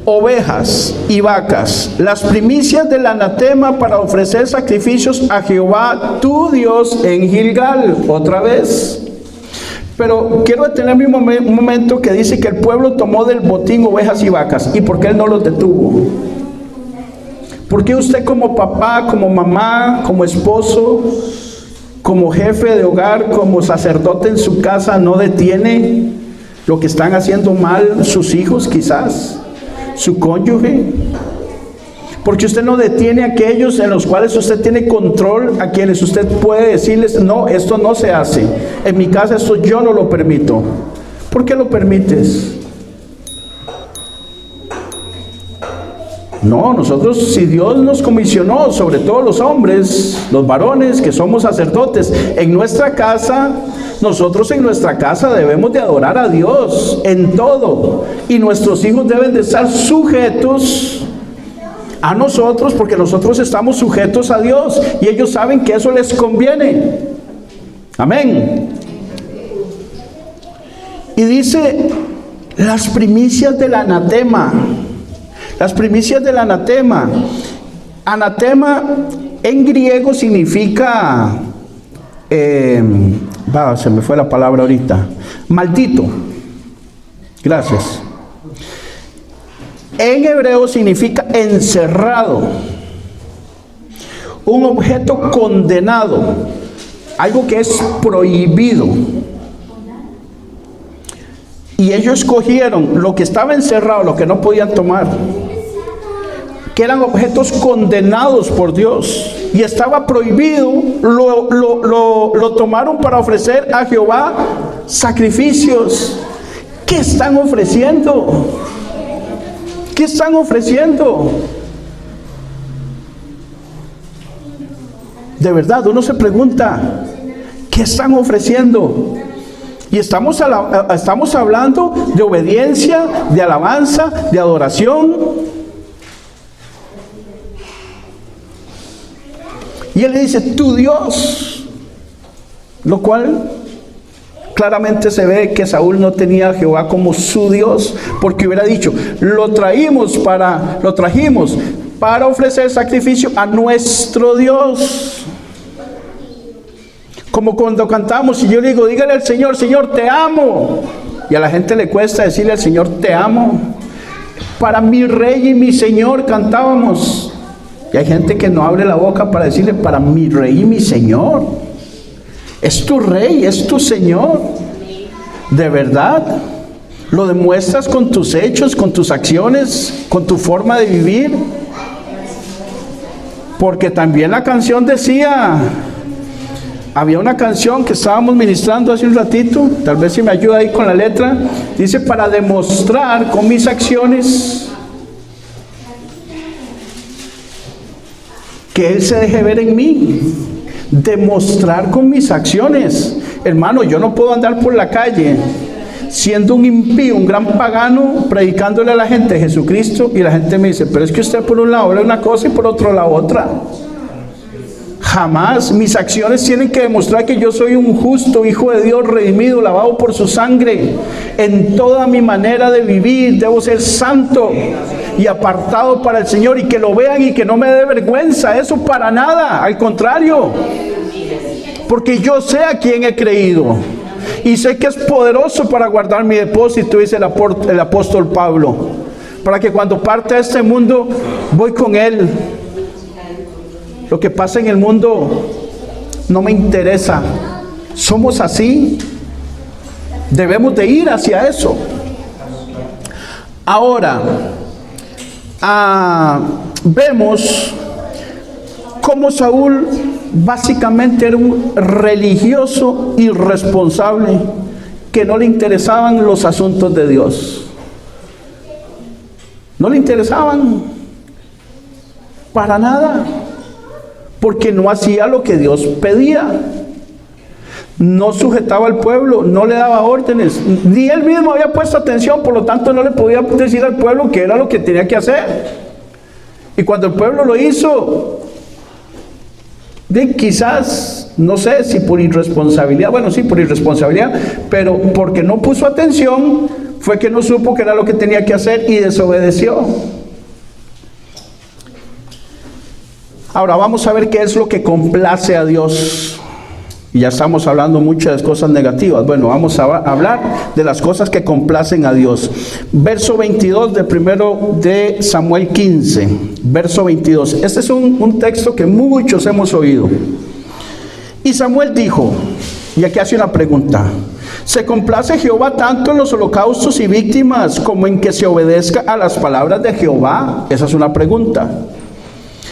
ovejas y vacas, las primicias del anatema para ofrecer sacrificios a Jehová tu Dios en Gilgal. Otra vez. Pero quiero detenerme un momento que dice que el pueblo tomó del botín ovejas y vacas. ¿Y por qué él no los detuvo? ¿Por qué usted como papá, como mamá, como esposo, como jefe de hogar, como sacerdote en su casa no detiene lo que están haciendo mal sus hijos quizás, su cónyuge. Porque usted no detiene a aquellos en los cuales usted tiene control, a quienes usted puede decirles, no, esto no se hace. En mi casa esto yo no lo permito. ¿Por qué lo permites? No, nosotros, si Dios nos comisionó, sobre todo los hombres, los varones que somos sacerdotes, en nuestra casa, nosotros en nuestra casa debemos de adorar a Dios en todo. Y nuestros hijos deben de estar sujetos a nosotros, porque nosotros estamos sujetos a Dios y ellos saben que eso les conviene. Amén. Y dice, las primicias del anatema. Las primicias del anatema. Anatema en griego significa, se me fue la palabra ahorita, maldito. Gracias. En hebreo significa encerrado, un objeto condenado, algo que es prohibido. Y ellos escogieron lo que estaba encerrado, lo que no podían tomar, que eran objetos condenados por Dios y estaba prohibido, lo tomaron para ofrecer a Jehová sacrificios. ¿Qué están ofreciendo? ¿Qué están ofreciendo? De verdad, uno se pregunta, ¿qué están ofreciendo? Y estamos hablando de obediencia, de alabanza, de adoración. Y él le dice, tu Dios. Lo cual claramente se ve que Saúl no tenía a Jehová como su Dios, porque hubiera dicho, lo trajimos para ofrecer sacrificio a nuestro Dios. Como cuando cantamos y yo le digo, dígale al Señor, Señor, te amo. Y a la gente le cuesta decirle al Señor, te amo. Para mi Rey y mi Señor cantábamos. Y hay gente que no abre la boca para decirle, para mi Rey y mi Señor. Es tu Rey, es tu Señor. De verdad. Lo demuestras con tus hechos, con tus acciones, con tu forma de vivir. Porque también la canción decía, había una canción que estábamos ministrando hace un ratito, tal vez si me ayuda ahí con la letra, dice, para demostrar con mis acciones que Él se deje ver en mí. Demostrar con mis acciones. Hermano, yo no puedo andar por la calle siendo un impío, un gran pagano, predicándole a la gente de Jesucristo, y la gente me dice, pero es que usted por un lado habla una cosa y por otro la otra. Jamás. Mis acciones tienen que demostrar que yo soy un justo hijo de Dios, redimido, lavado por su sangre. En toda mi manera de vivir debo ser santo y apartado para el Señor, y que lo vean y que no me dé vergüenza. Eso para nada, al contrario, porque yo sé a quién he creído y sé que es poderoso para guardar mi depósito, dice el apóstol Pablo, para que cuando parte de este mundo voy con Él. Lo que pasa en el mundo no me interesa. Somos así. Debemos de ir hacia eso. Ahora, vemos cómo Saúl básicamente era un religioso irresponsable que no le interesaban los asuntos de Dios. No le interesaban para nada, porque no hacía lo que Dios pedía. No sujetaba al pueblo, no le daba órdenes, ni él mismo había puesto atención, por lo tanto no le podía decir al pueblo que era lo que tenía que hacer. Y cuando el pueblo lo hizo, quizás, no sé si por irresponsabilidad, bueno, sí, por irresponsabilidad, pero porque no puso atención, fue que no supo que era lo que tenía que hacer y desobedeció. Ahora vamos a ver qué es lo que complace a Dios. Y ya estamos hablando mucho de las cosas negativas. Bueno, vamos a hablar de las cosas que complacen a Dios. Verso 22 de primero de Samuel 15. Verso 22. Este es un texto que muchos hemos oído. Y Samuel dijo, y aquí hace una pregunta: ¿Se complace Jehová tanto en los holocaustos y víctimas como en que se obedezca a las palabras de Jehová? Esa es una pregunta.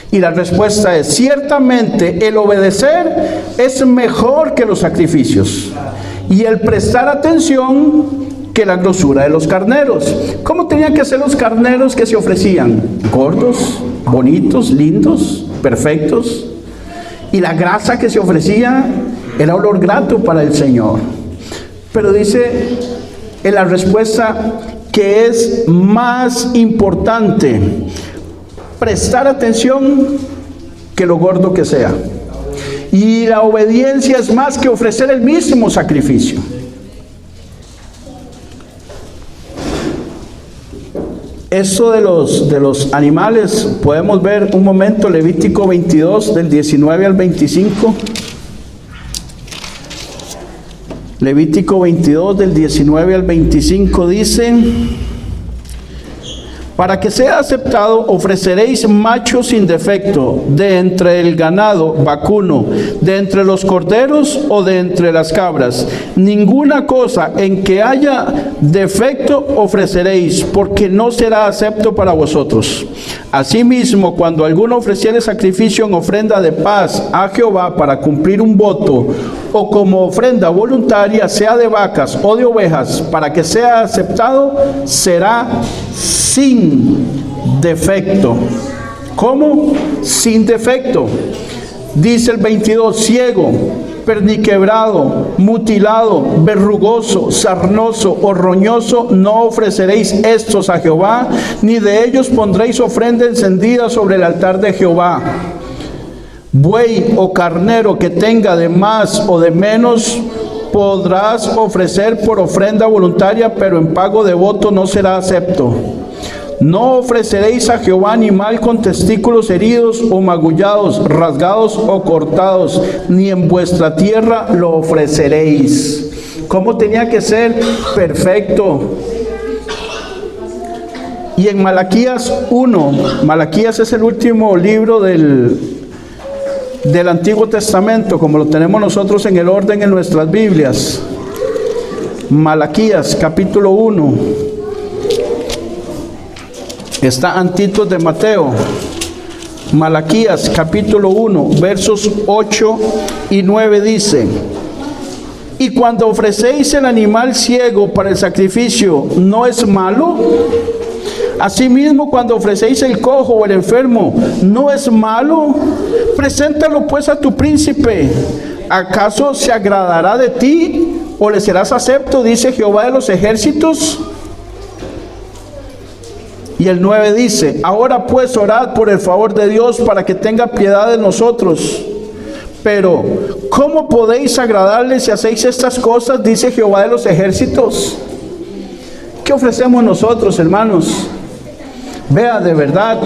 Y la respuesta es: ciertamente el obedecer es mejor que los sacrificios, y el prestar atención que la grosura de los carneros. ¿Cómo tenían que ser los carneros que se ofrecían? Gordos, bonitos, lindos, perfectos. Y la grasa que se ofrecía era olor grato para el Señor. Pero dice en la respuesta que es más importante prestar atención que lo gordo que sea. Y la obediencia es más que ofrecer el mismo sacrificio. Esto de los animales, podemos ver un momento Levítico 22 del 19 al 25. Levítico 22 del 19 al 25 dice: para que sea aceptado, ofreceréis machos sin defecto de entre el ganado vacuno, de entre los corderos o de entre las cabras. Ninguna cosa en que haya defecto ofreceréis, porque no será acepto para vosotros. Asimismo, cuando alguno ofreciere sacrificio en ofrenda de paz a Jehová para cumplir un voto, o como ofrenda voluntaria, sea de vacas o de ovejas, para que sea aceptado, será sin defecto. ¿Cómo? Sin defecto. Dice el 22: ciego, perniquebrado, mutilado, verrugoso, sarnoso o roñoso, no ofreceréis estos a Jehová, ni de ellos pondréis ofrenda encendida sobre el altar de Jehová. Buey o carnero que tenga de más o de menos podrás ofrecer por ofrenda voluntaria, pero en pago de voto no será acepto. No ofreceréis a Jehová animal con testículos heridos o magullados, rasgados o cortados, ni en vuestra tierra lo ofreceréis. ¿Cómo tenía que ser? Perfecto. Y en Malaquías 1, Malaquías es el último libro del Antiguo Testamento, como lo tenemos nosotros en el orden en nuestras Biblias. Malaquías capítulo 1. Está antitos de Mateo. Malaquías capítulo 1, versos 8 y 9 dice: y cuando ofrecéis el animal ciego para el sacrificio, ¿no es malo? Asimismo, cuando ofrecéis el cojo o el enfermo, ¿no es malo? Preséntalo pues a tu príncipe. ¿Acaso se agradará de ti o le serás acepto? Dice Jehová de los ejércitos. Y el 9 dice: ahora pues orad por el favor de Dios para que tenga piedad de nosotros. Pero, ¿cómo podéis agradarle si hacéis estas cosas? Dice Jehová de los ejércitos. ¿Qué ofrecemos nosotros, hermanos? Vea, de verdad,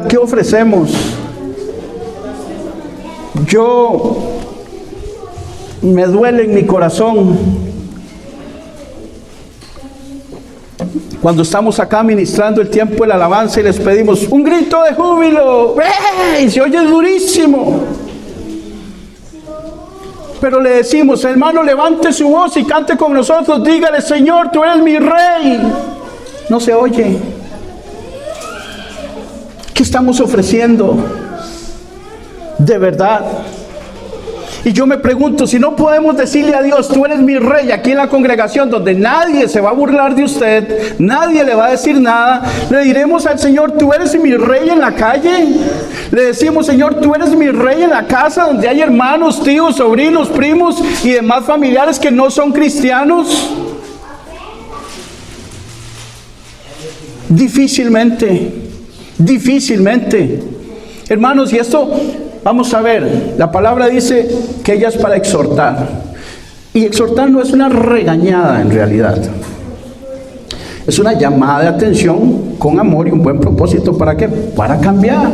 ¿qué ofrecemos? Yo, me duele en mi corazón cuando estamos acá ministrando el tiempo de la alabanza y les pedimos un grito de júbilo. ¡Ey! Se oye durísimo. Pero le decimos: hermano, levante su voz y cante con nosotros. Dígale: Señor, tú eres mi rey. No se oye. ¿Qué estamos ofreciendo? De verdad. Y yo me pregunto, si no podemos decirle a Dios: tú eres mi rey, aquí en la congregación donde nadie se va a burlar de usted, nadie le va a decir nada, le diremos al Señor: tú eres mi rey en la calle. Le decimos: Señor, tú eres mi rey en la casa donde hay hermanos, tíos, sobrinos, primos y demás familiares que no son cristianos. Difícilmente. Hermanos, y esto, vamos a ver, la palabra dice que ella es para exhortar. Y exhortar no es una regañada en realidad. Es una llamada de atención con amor y un buen propósito. ¿Para qué? Para cambiar.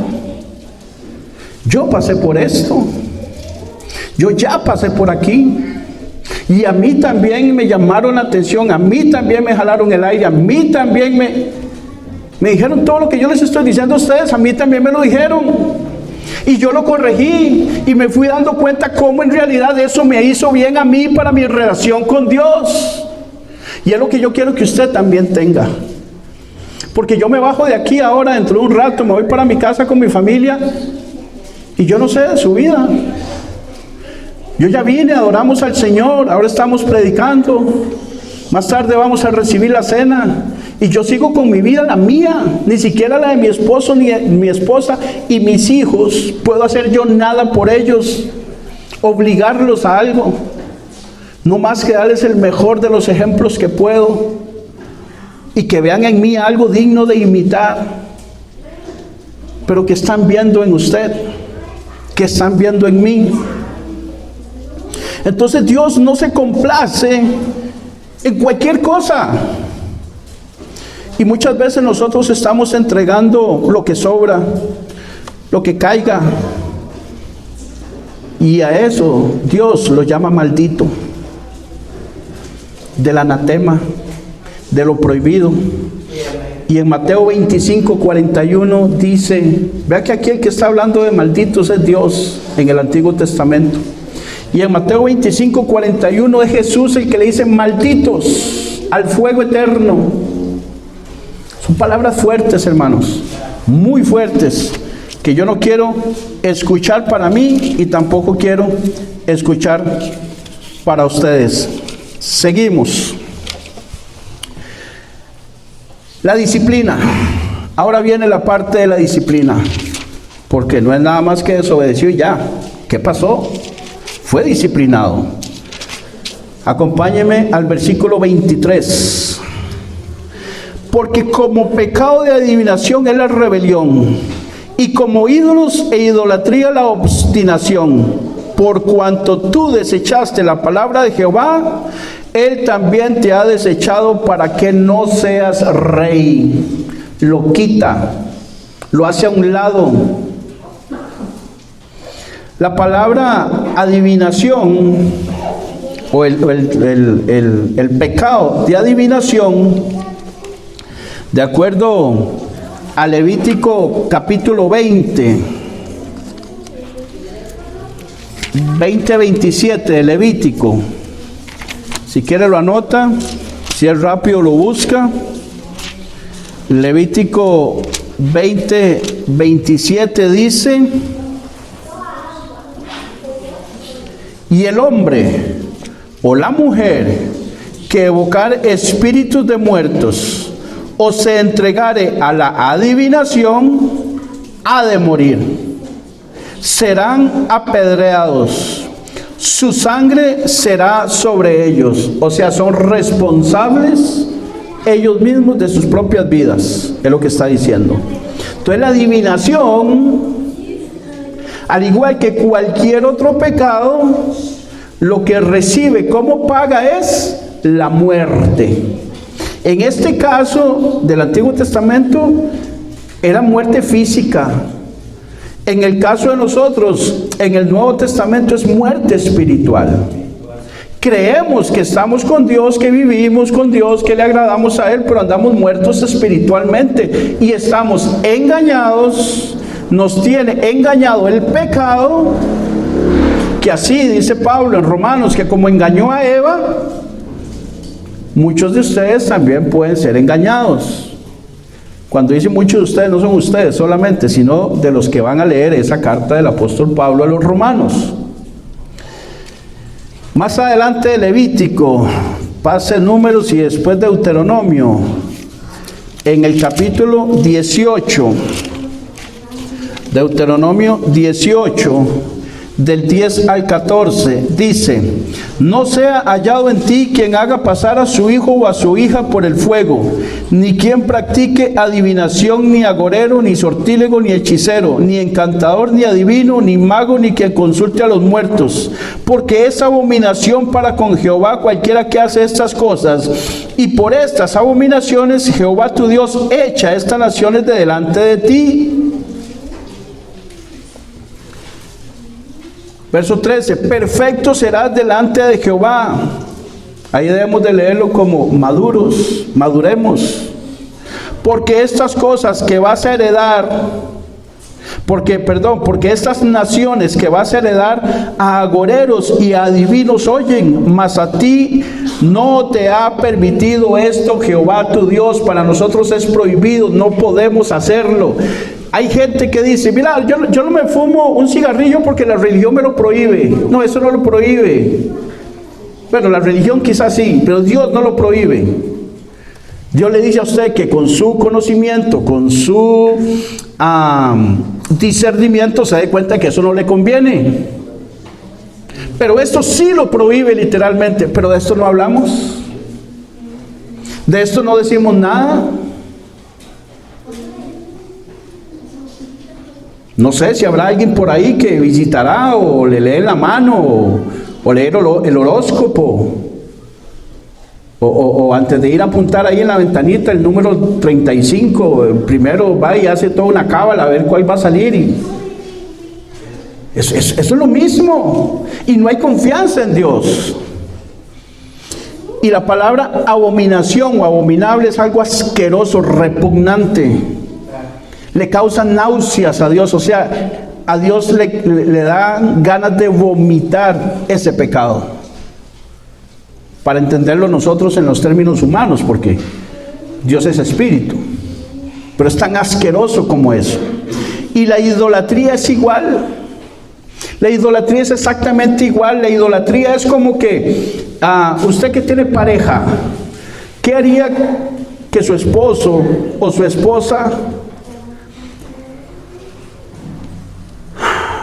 Yo pasé por esto. Yo ya pasé por aquí. Y a mí también me llamaron la atención. A mí también me jalaron el aire. A mí también me dijeron todo lo que yo les estoy diciendo a ustedes. A mí también me lo dijeron. Y yo lo corregí y me fui dando cuenta cómo en realidad eso me hizo bien a mí para mi relación con Dios. Y es lo que yo quiero que usted también tenga. Porque yo me bajo de aquí ahora, dentro de un rato, me voy para mi casa con mi familia y yo no sé de su vida. Yo ya vine, adoramos al Señor, ahora estamos predicando, más tarde vamos a recibir la cena y yo sigo con mi vida, la mía, ni siquiera la de mi esposo ni de mi esposa y mis hijos. Puedo hacer yo nada por ellos, obligarlos a algo, no más que darles el mejor de los ejemplos que puedo y que vean en mí algo digno de imitar, pero que están viendo en usted, que están viendo en mí. Entonces Dios no se complace en cualquier cosa. Y muchas veces nosotros estamos entregando lo que sobra, lo que caiga. Y a eso Dios lo llama maldito, del anatema, de lo prohibido. Y en Mateo 25:41 dice, vea que aquí el que está hablando de malditos es Dios en el Antiguo Testamento. Y en Mateo 25:41 es Jesús el que le dice malditos al fuego eterno. Son palabras fuertes, hermanos, muy fuertes, que yo no quiero escuchar para mí y tampoco quiero escuchar para ustedes. Seguimos. La disciplina. Ahora viene la parte de la disciplina, porque no es nada más que desobedeció y ya. ¿Qué pasó? Fue disciplinado. Acompáñeme al versículo 23. Porque como pecado de adivinación es la rebelión, y como ídolos e idolatría la obstinación. Por cuanto tú desechaste la palabra de Jehová, Él también te ha desechado para que no seas rey. Lo quita, lo hace a un lado. La palabra adivinación o el pecado de adivinación, de acuerdo a Levítico capítulo 27 de Levítico, si quiere lo anota, si es rápido lo busca. Levítico 27 dice: y el hombre o la mujer que evocar espíritus de muertos o se entregare a la adivinación, ha de morir. Serán apedreados, su sangre será sobre ellos. O sea, son responsables ellos mismos de sus propias vidas, es lo que está diciendo. Entonces la adivinación, al igual que cualquier otro pecado, lo que recibe como paga es la muerte. En este caso del Antiguo Testamento era muerte física. En el caso de nosotros, en el Nuevo Testamento es muerte espiritual. Creemos que estamos con Dios, que vivimos con Dios, que le agradamos a Él, pero andamos muertos espiritualmente y estamos engañados. Nos tiene engañado el pecado, que así dice Pablo en Romanos, que como engañó a Eva, muchos de ustedes también pueden ser engañados. Cuando dice muchos de ustedes, no son ustedes solamente, sino de los que van a leer esa carta del apóstol Pablo a los romanos. Más adelante de Levítico, pase Números y después Deuteronomio, en el capítulo 18, Deuteronomio 18, del 10 al 14, dice: no sea hallado en ti quien haga pasar a su hijo o a su hija por el fuego, ni quien practique adivinación, ni agorero, ni sortílego, ni hechicero, ni encantador, ni adivino, ni mago, ni quien consulte a los muertos, porque es abominación para con Jehová cualquiera que hace estas cosas, y por estas abominaciones Jehová tu Dios echa estas naciones de delante de ti. Verso 13, perfecto serás delante de Jehová. Ahí debemos de leerlo como maduros, maduremos. Porque estas cosas que vas a heredar, porque estas naciones que vas a heredar a agoreros y a adivinos oyen, mas a ti no te ha permitido esto Jehová tu Dios. Para nosotros es prohibido, no podemos hacerlo. Hay gente que dice, mira, yo no me fumo un cigarrillo porque la religión me lo prohíbe. No, eso no lo prohíbe. Bueno, la religión quizás sí, pero Dios no lo prohíbe. Dios le dice a usted que con su conocimiento, con su discernimiento, se dé cuenta que eso no le conviene. Pero esto sí lo prohíbe literalmente, pero de esto no hablamos. De esto no decimos nada. No sé si habrá alguien por ahí que visitará o le lee la mano o leer el horóscopo o antes de ir a apuntar ahí en la ventanita el número 35, primero va y hace toda una cábala a ver cuál va a salir. Y eso es lo mismo, y no hay confianza en Dios. Y la palabra abominación o abominable es algo asqueroso, repugnante. Le causan náuseas a Dios, o sea, a Dios le da ganas de vomitar ese pecado. Para entenderlo nosotros en los términos humanos, porque Dios es espíritu, pero es tan asqueroso como eso. Y la idolatría es igual. La idolatría es exactamente igual. La idolatría es como que usted que tiene pareja, ¿qué haría que su esposo o su esposa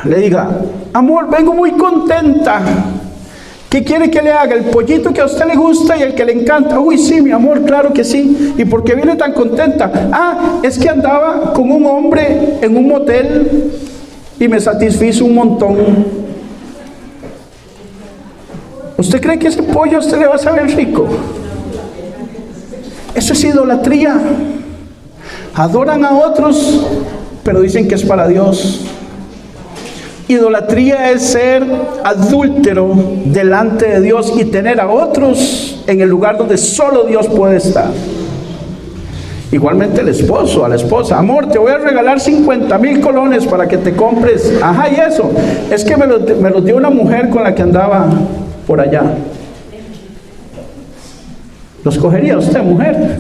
le diga, amor, vengo muy contenta, ¿qué quiere que le haga? ¿El pollito que a usted le gusta y el que le encanta? Uy, sí, mi amor, claro que sí. ¿Y por qué viene tan contenta? Es que andaba con un hombre en un motel y me satisfizo un montón. ¿Usted cree que ese pollo a usted le va a saber rico? Eso es idolatría. Adoran a otros, pero dicen que es para Dios. Idolatría es ser adúltero delante de Dios y tener a otros en el lugar donde solo Dios puede estar. Igualmente el esposo, a la esposa, amor, te voy a regalar 50,000 colones para que te compres. Ajá, y eso, es que me los dio una mujer con la que andaba por allá. ¿Los cogería usted, mujer?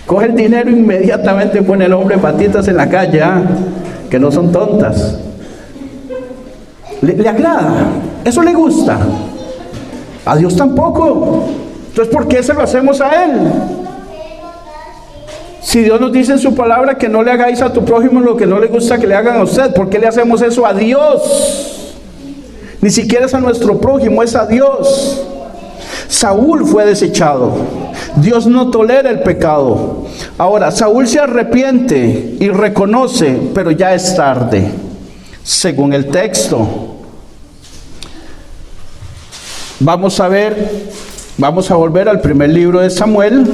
Coge el dinero inmediatamente, pone el hombre patitas en la calle, que no son tontas. ¿Le agrada? ¿Eso le gusta? A Dios tampoco. Entonces, ¿por qué se lo hacemos a Él? Si Dios nos dice en su palabra que no le hagáis a tu prójimo lo que no le gusta que le hagan a usted, ¿por qué le hacemos eso a Dios? Ni siquiera es a nuestro prójimo, es a Dios. Saúl fue desechado. Dios no tolera el pecado. Ahora, Saúl se arrepiente y reconoce, pero ya es tarde, según el texto. Vamos a volver al primer libro de Samuel,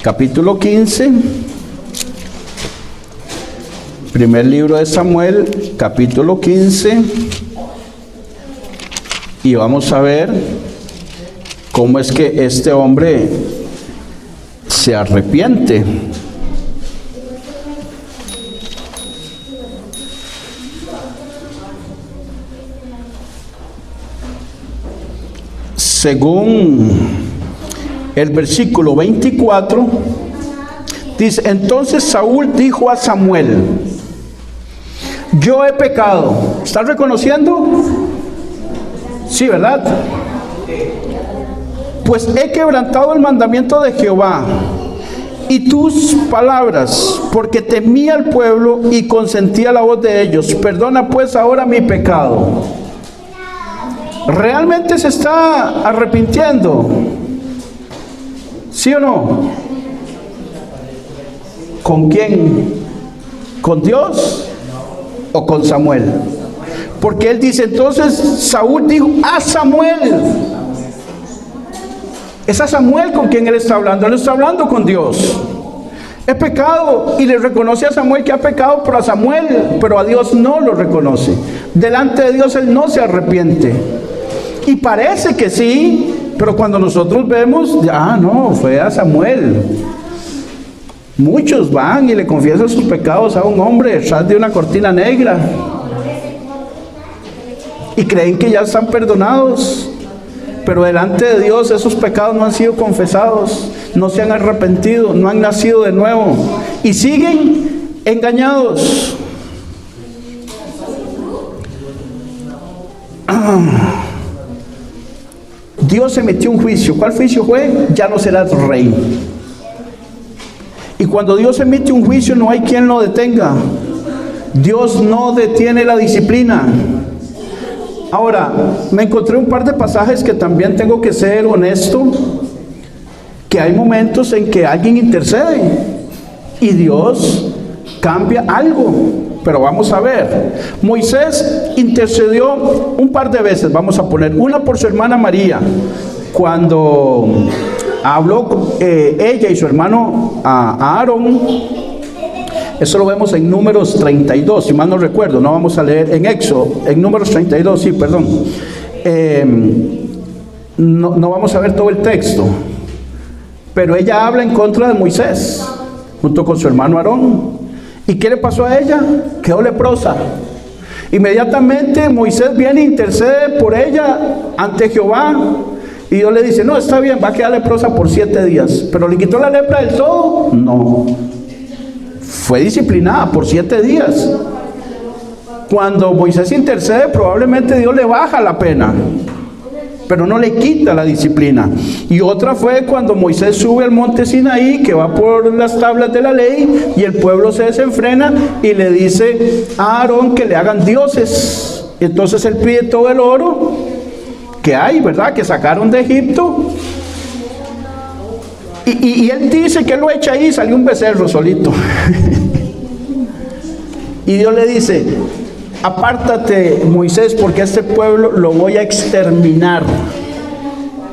capítulo 15. Primer libro de Samuel, capítulo 15. Y vamos a ver cómo es que este hombre se arrepiente. Según el versículo 24, dice, entonces Saúl dijo a Samuel, yo he pecado. ¿Estás reconociendo? Sí, ¿verdad? Pues he quebrantado el mandamiento de Jehová y tus palabras, porque temía al pueblo y consentía la voz de ellos. Perdona pues ahora mi pecado. ¿Realmente se está arrepintiendo? ¿Sí o no? ¿Con quién? ¿Con Dios o con Samuel? Porque él dice, entonces Saúl dijo a Samuel. Es a Samuel con quien él está hablando. Él está hablando con Dios. He pecado, y le reconoce a Samuel que ha pecado, pero a Dios no lo reconoce. Delante de Dios él no se arrepiente. Y parece que sí, pero cuando nosotros vemos, no, fue a Samuel. Muchos van y le confiesan sus pecados a un hombre detrás de una cortina negra y creen que ya están perdonados, pero delante de Dios esos pecados no han sido confesados, no se han arrepentido, no han nacido de nuevo y siguen engañados. Dios emitió un juicio. ¿Cuál juicio fue? Ya no serás rey. Y cuando Dios emite un juicio no hay quien lo detenga. Dios no detiene la disciplina. Ahora, me encontré un par de pasajes que también tengo que ser honesto, que hay momentos en que alguien intercede y Dios cambia algo. Pero vamos a ver, Moisés intercedió un par de veces, vamos a poner, una por su hermana María, cuando habló ella y su hermano Aarón. Eso lo vemos en Números 32, si mal no recuerdo, no vamos a leer en Éxodo, en Números 32, sí, perdón. No vamos a ver todo el texto, pero ella habla en contra de Moisés, junto con su hermano Aarón. ¿Y qué le pasó a ella? Quedó leprosa. Inmediatamente Moisés viene e intercede por ella ante Jehová. Y Dios le dice, no, está bien, va a quedar leprosa por 7 días. ¿Pero le quitó la lepra del todo? No. Fue disciplinada por 7 días. Cuando Moisés intercede, probablemente Dios le baja la pena, pero no le quita la disciplina. Y otra fue cuando Moisés sube al monte Sinaí, que va por las tablas de la ley, y el pueblo se desenfrena y le dice a Aarón que le hagan dioses. Entonces él pide todo el oro que hay, ¿verdad?, que sacaron de Egipto, y él dice que él lo echa ahí, salió un becerro solito. Y Dios le dice, apártate, Moisés, porque a este pueblo lo voy a exterminar.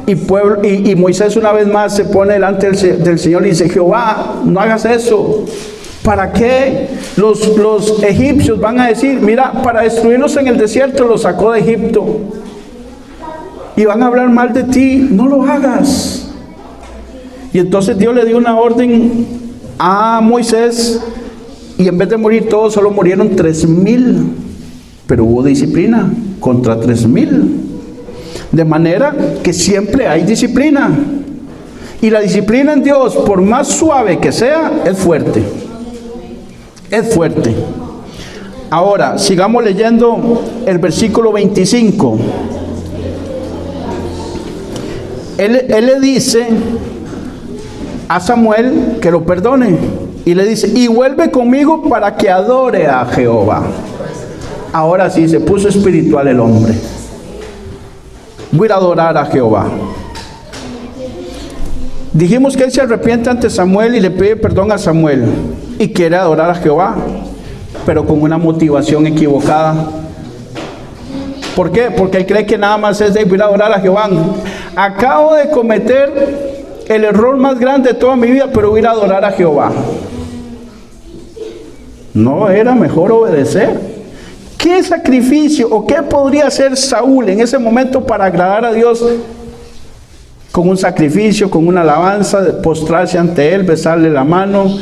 Y Moisés una vez más se pone delante del Señor y dice, Jehová, no hagas eso. ¿Para qué? Los egipcios van a decir, mira, para destruirlos en el desierto los sacó de Egipto. Y van a hablar mal de ti, no lo hagas. Y entonces Dios le dio una orden a Moisés, y en vez de morir todos, solo murieron 3,000. Pero hubo disciplina contra 3,000. De manera que siempre hay disciplina. Y la disciplina en Dios, por más suave que sea, es fuerte. Es fuerte. Ahora, sigamos leyendo el versículo 25. Él le dice a Samuel que lo perdone. Y le dice, y vuelve conmigo para que adore a Jehová. Ahora sí, se puso espiritual el hombre. Voy a ir a adorar a Jehová. Dijimos que él se arrepiente ante Samuel y le pide perdón a Samuel. Y quiere adorar a Jehová, pero con una motivación equivocada. ¿Por qué? Porque él cree que nada más es de ir a adorar a Jehová. Acabo de cometer el error más grande de toda mi vida, pero voy a ir a adorar a Jehová. ¿No era mejor obedecer? ¿Qué sacrificio o qué podría hacer Saúl en ese momento para agradar a Dios? Con un sacrificio, con una alabanza, postrarse ante Él, besarle la mano,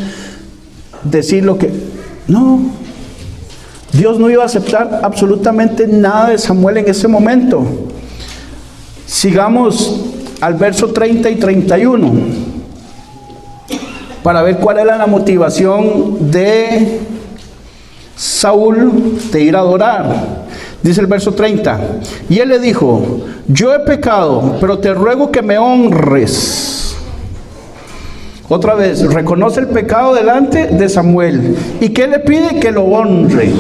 decir lo que... No, Dios no iba a aceptar absolutamente nada de Samuel en ese momento. Sigamos al verso 30 y 31 para ver cuál era la motivación de Saúl de ir a adorar. Dice el verso 30, y él le dijo, yo he pecado, pero te ruego que me honres. Otra vez, reconoce el pecado delante de Samuel. ¿Y qué le pide? Que lo honre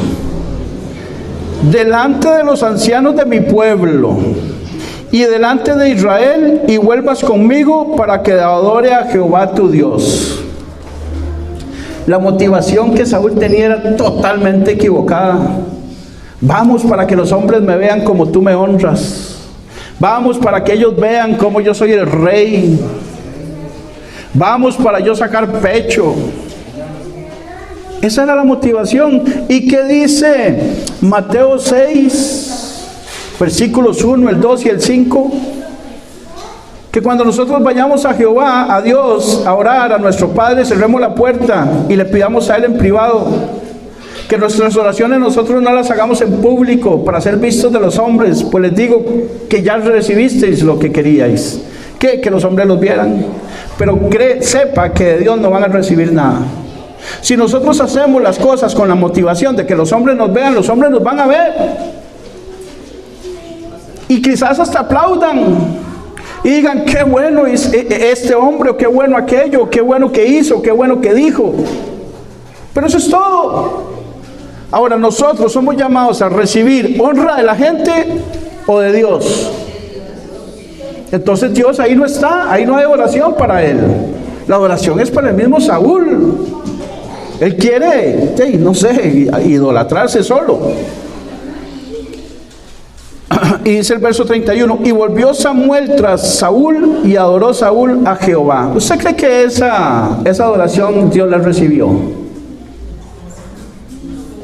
delante de los ancianos de mi pueblo y delante de Israel, y vuelvas conmigo para que adore a Jehová tu Dios. La motivación que Saúl tenía era totalmente equivocada. Vamos para que los hombres me vean como tú me honras. Vamos para que ellos vean cómo yo soy el rey. Vamos para yo sacar pecho. Esa era la motivación. ¿Y qué dice Mateo 6, versículos 1, el 2 y el 5? Que cuando nosotros vayamos a Jehová, a Dios, a orar, a nuestro Padre, cerremos la puerta y le pidamos a Él en privado. Que nuestras oraciones nosotros no las hagamos en público para ser vistos de los hombres, pues les digo que ya recibisteis lo que queríais, que los hombres los vieran, pero sepa que de Dios no van a recibir nada. Si nosotros hacemos las cosas con la motivación de que los hombres nos vean, los hombres nos van a ver y quizás hasta aplaudan y digan qué bueno es este hombre, o qué bueno aquello, qué bueno que hizo, qué bueno que dijo, pero eso es todo. Ahora nosotros somos llamados a recibir honra de la gente o de Dios. Entonces Dios ahí no está, ahí no hay adoración para Él. La adoración es para el mismo Saúl. Él quiere, no sé, idolatrarse solo. Y dice el verso 31, y volvió Samuel tras Saúl y adoró Saúl a Jehová. ¿Usted cree que esa adoración Dios la recibió?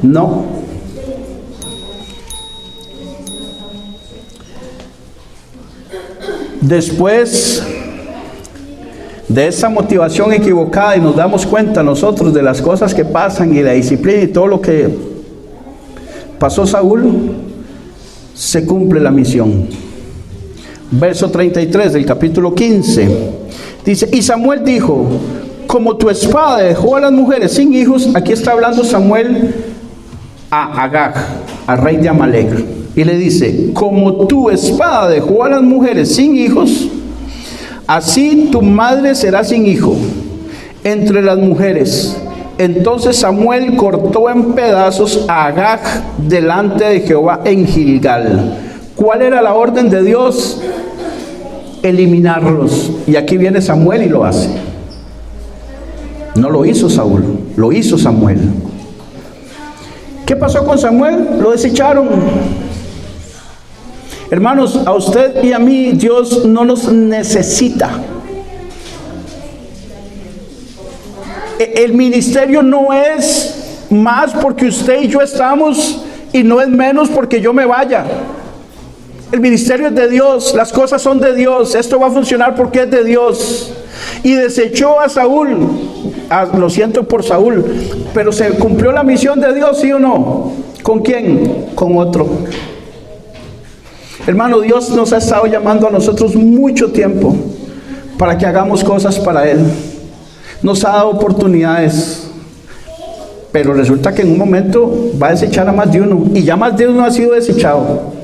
No. Después de esa motivación equivocada y nos damos cuenta nosotros de las cosas que pasan y la disciplina y todo lo que pasó Saúl, se cumple la misión. Verso 33 del capítulo 15 dice, y Samuel dijo, como tu espada dejó a las mujeres sin hijos. Aquí está hablando Samuel a Agag, al rey de Amalek, y le dice, como tu espada dejó a las mujeres sin hijos, así tu madre será sin hijo entre las mujeres. Entonces Samuel cortó en pedazos a Agag delante de Jehová en Gilgal. ¿Cuál era la orden de Dios? Eliminarlos. Y aquí viene Samuel y lo hace. No lo hizo Saúl, lo hizo Samuel. ¿Qué pasó con Samuel? Lo desecharon. Hermanos, a usted y a mí Dios no nos necesita. El ministerio no es más porque usted y yo estamos, y no es menos porque yo me vaya. El ministerio es de Dios, las cosas son de Dios, esto va a funcionar porque es de Dios. Y desechó a Saúl. Lo siento por Saúl, pero se cumplió la misión de Dios, ¿sí o no? ¿Con quién? Con otro. Hermano, Dios nos ha estado llamando a nosotros mucho tiempo para que hagamos cosas para Él. Nos ha dado oportunidades, pero resulta que en un momento va a desechar a más de uno, y ya más de uno ha sido desechado.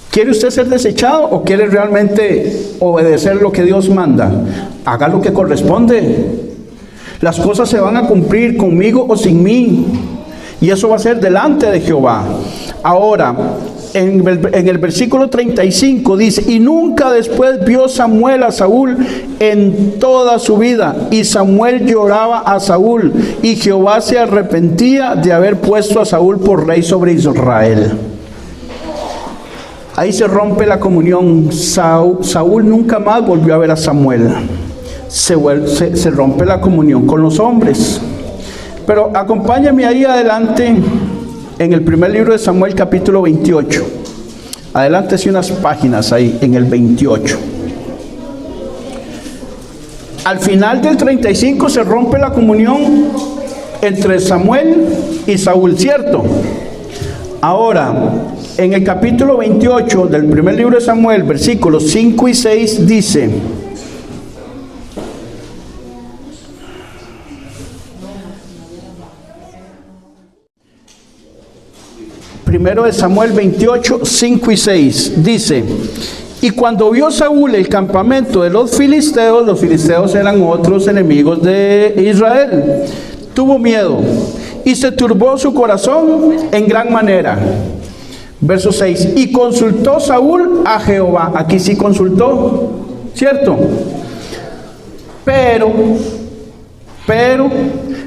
¿Quiere usted ser desechado o quiere realmente obedecer lo que Dios manda? Haga lo que corresponde. Las cosas se van a cumplir conmigo o sin mí, y eso va a ser delante de Jehová. Ahora, en el versículo 35 dice, y nunca después vio Samuel a Saúl en toda su vida, y Samuel lloraba a Saúl, y Jehová se arrepentía de haber puesto a Saúl por rey sobre Israel. Ahí se rompe la comunión. Saúl nunca más volvió a ver a Samuel. Se rompe la comunión con los hombres. Pero acompáñame ahí adelante en el primer libro de Samuel, capítulo 28. Adelante, sí, unas páginas ahí en el 28. Al final del 35 se rompe la comunión entre Samuel y Saúl, ¿cierto? Ahora, en el capítulo 28 del primer libro de Samuel, versículos 5 y 6 dice, primero de Samuel 28, 5 y 6, dice, y cuando vio Saúl el campamento de los filisteos eran otros enemigos de Israel, tuvo miedo y se turbó su corazón en gran manera. Verso 6, y consultó Saúl a Jehová. Aquí sí consultó, ¿cierto? Pero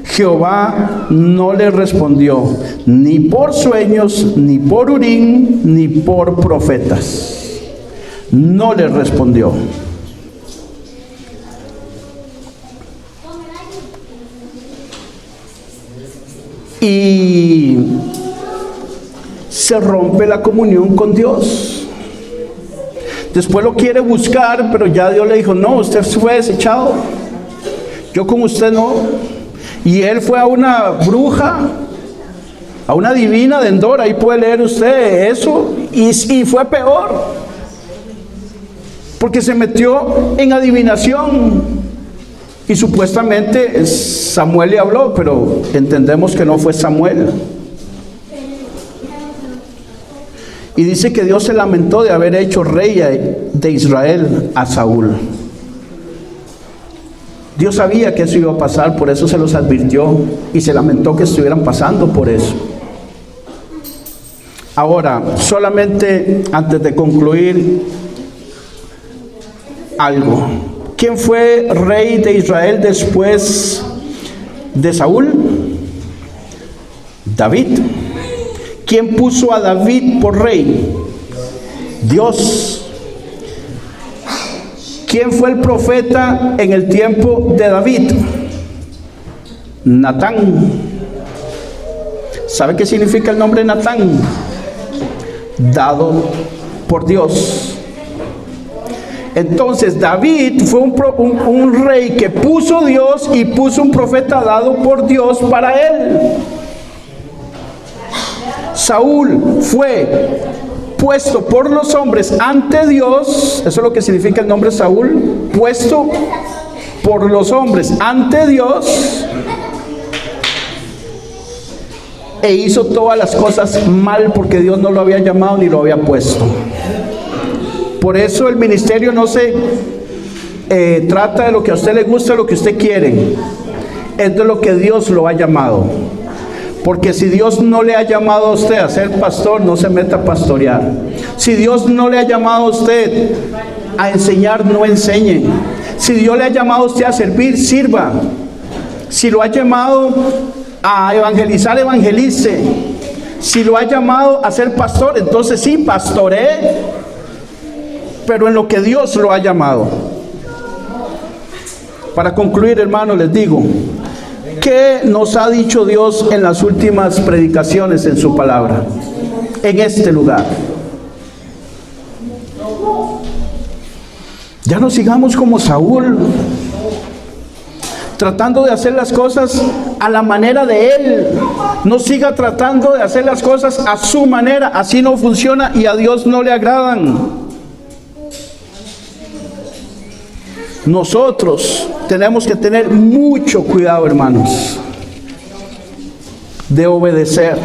Jehová no le respondió, ni por sueños, ni por Urim, ni por profetas. No le respondió. Y se rompe la comunión con Dios. Después lo quiere buscar, pero ya Dios le dijo, no, usted fue desechado. Yo con usted no. Y él fue a una bruja, a una divina de Endor, ahí puede leer usted eso, y fue peor, porque se metió en adivinación, y supuestamente Samuel le habló, pero entendemos que no fue Samuel. Y dice que Dios se lamentó de haber hecho rey de Israel a Saúl. Dios sabía que eso iba a pasar, por eso se los advirtió y se lamentó que estuvieran pasando por eso. Ahora, solamente antes de concluir, algo. ¿Quién fue rey de Israel después de Saúl? David. ¿Quién puso a David por rey? Dios. ¿Quién fue el profeta en el tiempo de David? Natán. ¿Sabe qué significa el nombre Natán? Dado por Dios. Entonces David fue un rey que puso Dios y puso un profeta dado por Dios para él. Saúl fue puesto por los hombres ante Dios, eso es lo que significa el nombre Saúl, puesto por los hombres ante Dios, e hizo todas las cosas mal porque Dios no lo había llamado ni lo había puesto. Por eso el ministerio no se trata de lo que a usted le gusta, lo que usted quiere, es de lo que Dios lo ha llamado. Porque si Dios no le ha llamado a usted a ser pastor, no se meta a pastorear. Si Dios no le ha llamado a usted a enseñar, no enseñe. Si Dios le ha llamado a usted a servir, sirva. Si lo ha llamado a evangelizar, evangelice. Si lo ha llamado a ser pastor, entonces sí, pastoree, pero en lo que Dios lo ha llamado. Para concluir, hermanos, les digo, ¿qué nos ha dicho Dios en las últimas predicaciones en su palabra? En este lugar. Ya no sigamos como Saúl, tratando de hacer las cosas a la manera de él. No siga tratando de hacer las cosas a su manera, así no funciona y a Dios no le agradan. Nosotros tenemos que tener mucho cuidado, hermanos, de obedecer,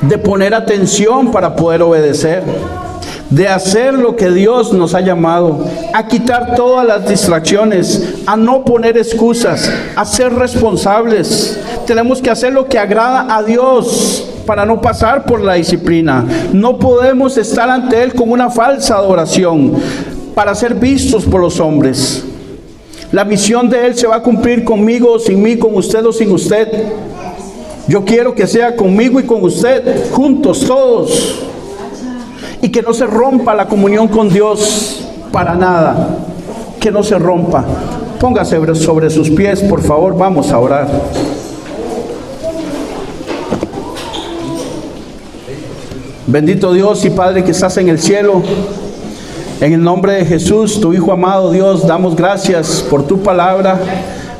de poner atención para poder obedecer, de hacer lo que Dios nos ha llamado, a quitar todas las distracciones, a no poner excusas, a ser responsables. Tenemos que hacer lo que agrada a Dios para no pasar por la disciplina. No podemos estar ante Él con una falsa adoración para ser vistos por los hombres. La misión de Él se va a cumplir conmigo o sin mí, con usted o sin usted. Yo quiero que sea conmigo y con usted, juntos todos, y que no se rompa la comunión con Dios para nada, que no se rompa. Póngase sobre sus pies, por favor, vamos a orar. Bendito Dios y Padre que estás en el cielo, en el nombre de Jesús, tu Hijo amado, Dios, damos gracias por tu palabra,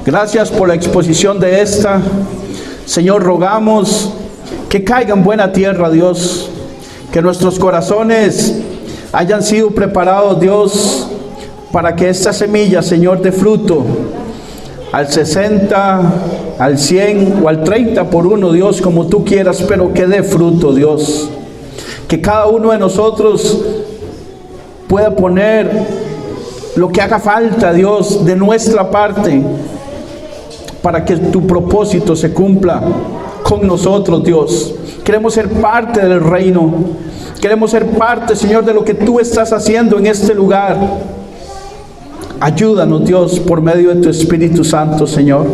gracias por la exposición de esta. Señor, rogamos que caiga en buena tierra, Dios, que nuestros corazones hayan sido preparados, Dios, para que esta semilla, Señor, dé fruto al 60, al 100 o al 30 por uno, Dios, como tú quieras, pero que dé fruto, Dios. Que cada uno de nosotros pueda poner lo que haga falta, Dios, de nuestra parte, para que tu propósito se cumpla con nosotros, Dios. Queremos ser parte del reino. Queremos ser parte, Señor, de lo que tú estás haciendo en este lugar. Ayúdanos, Dios, por medio de tu Espíritu Santo, Señor.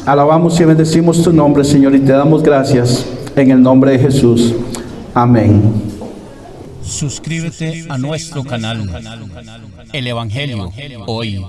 Alabamos y bendecimos tu nombre, Señor, y te damos gracias en el nombre de Jesús. Amén. Suscríbete a nuestro canal, El Evangelio Hoy.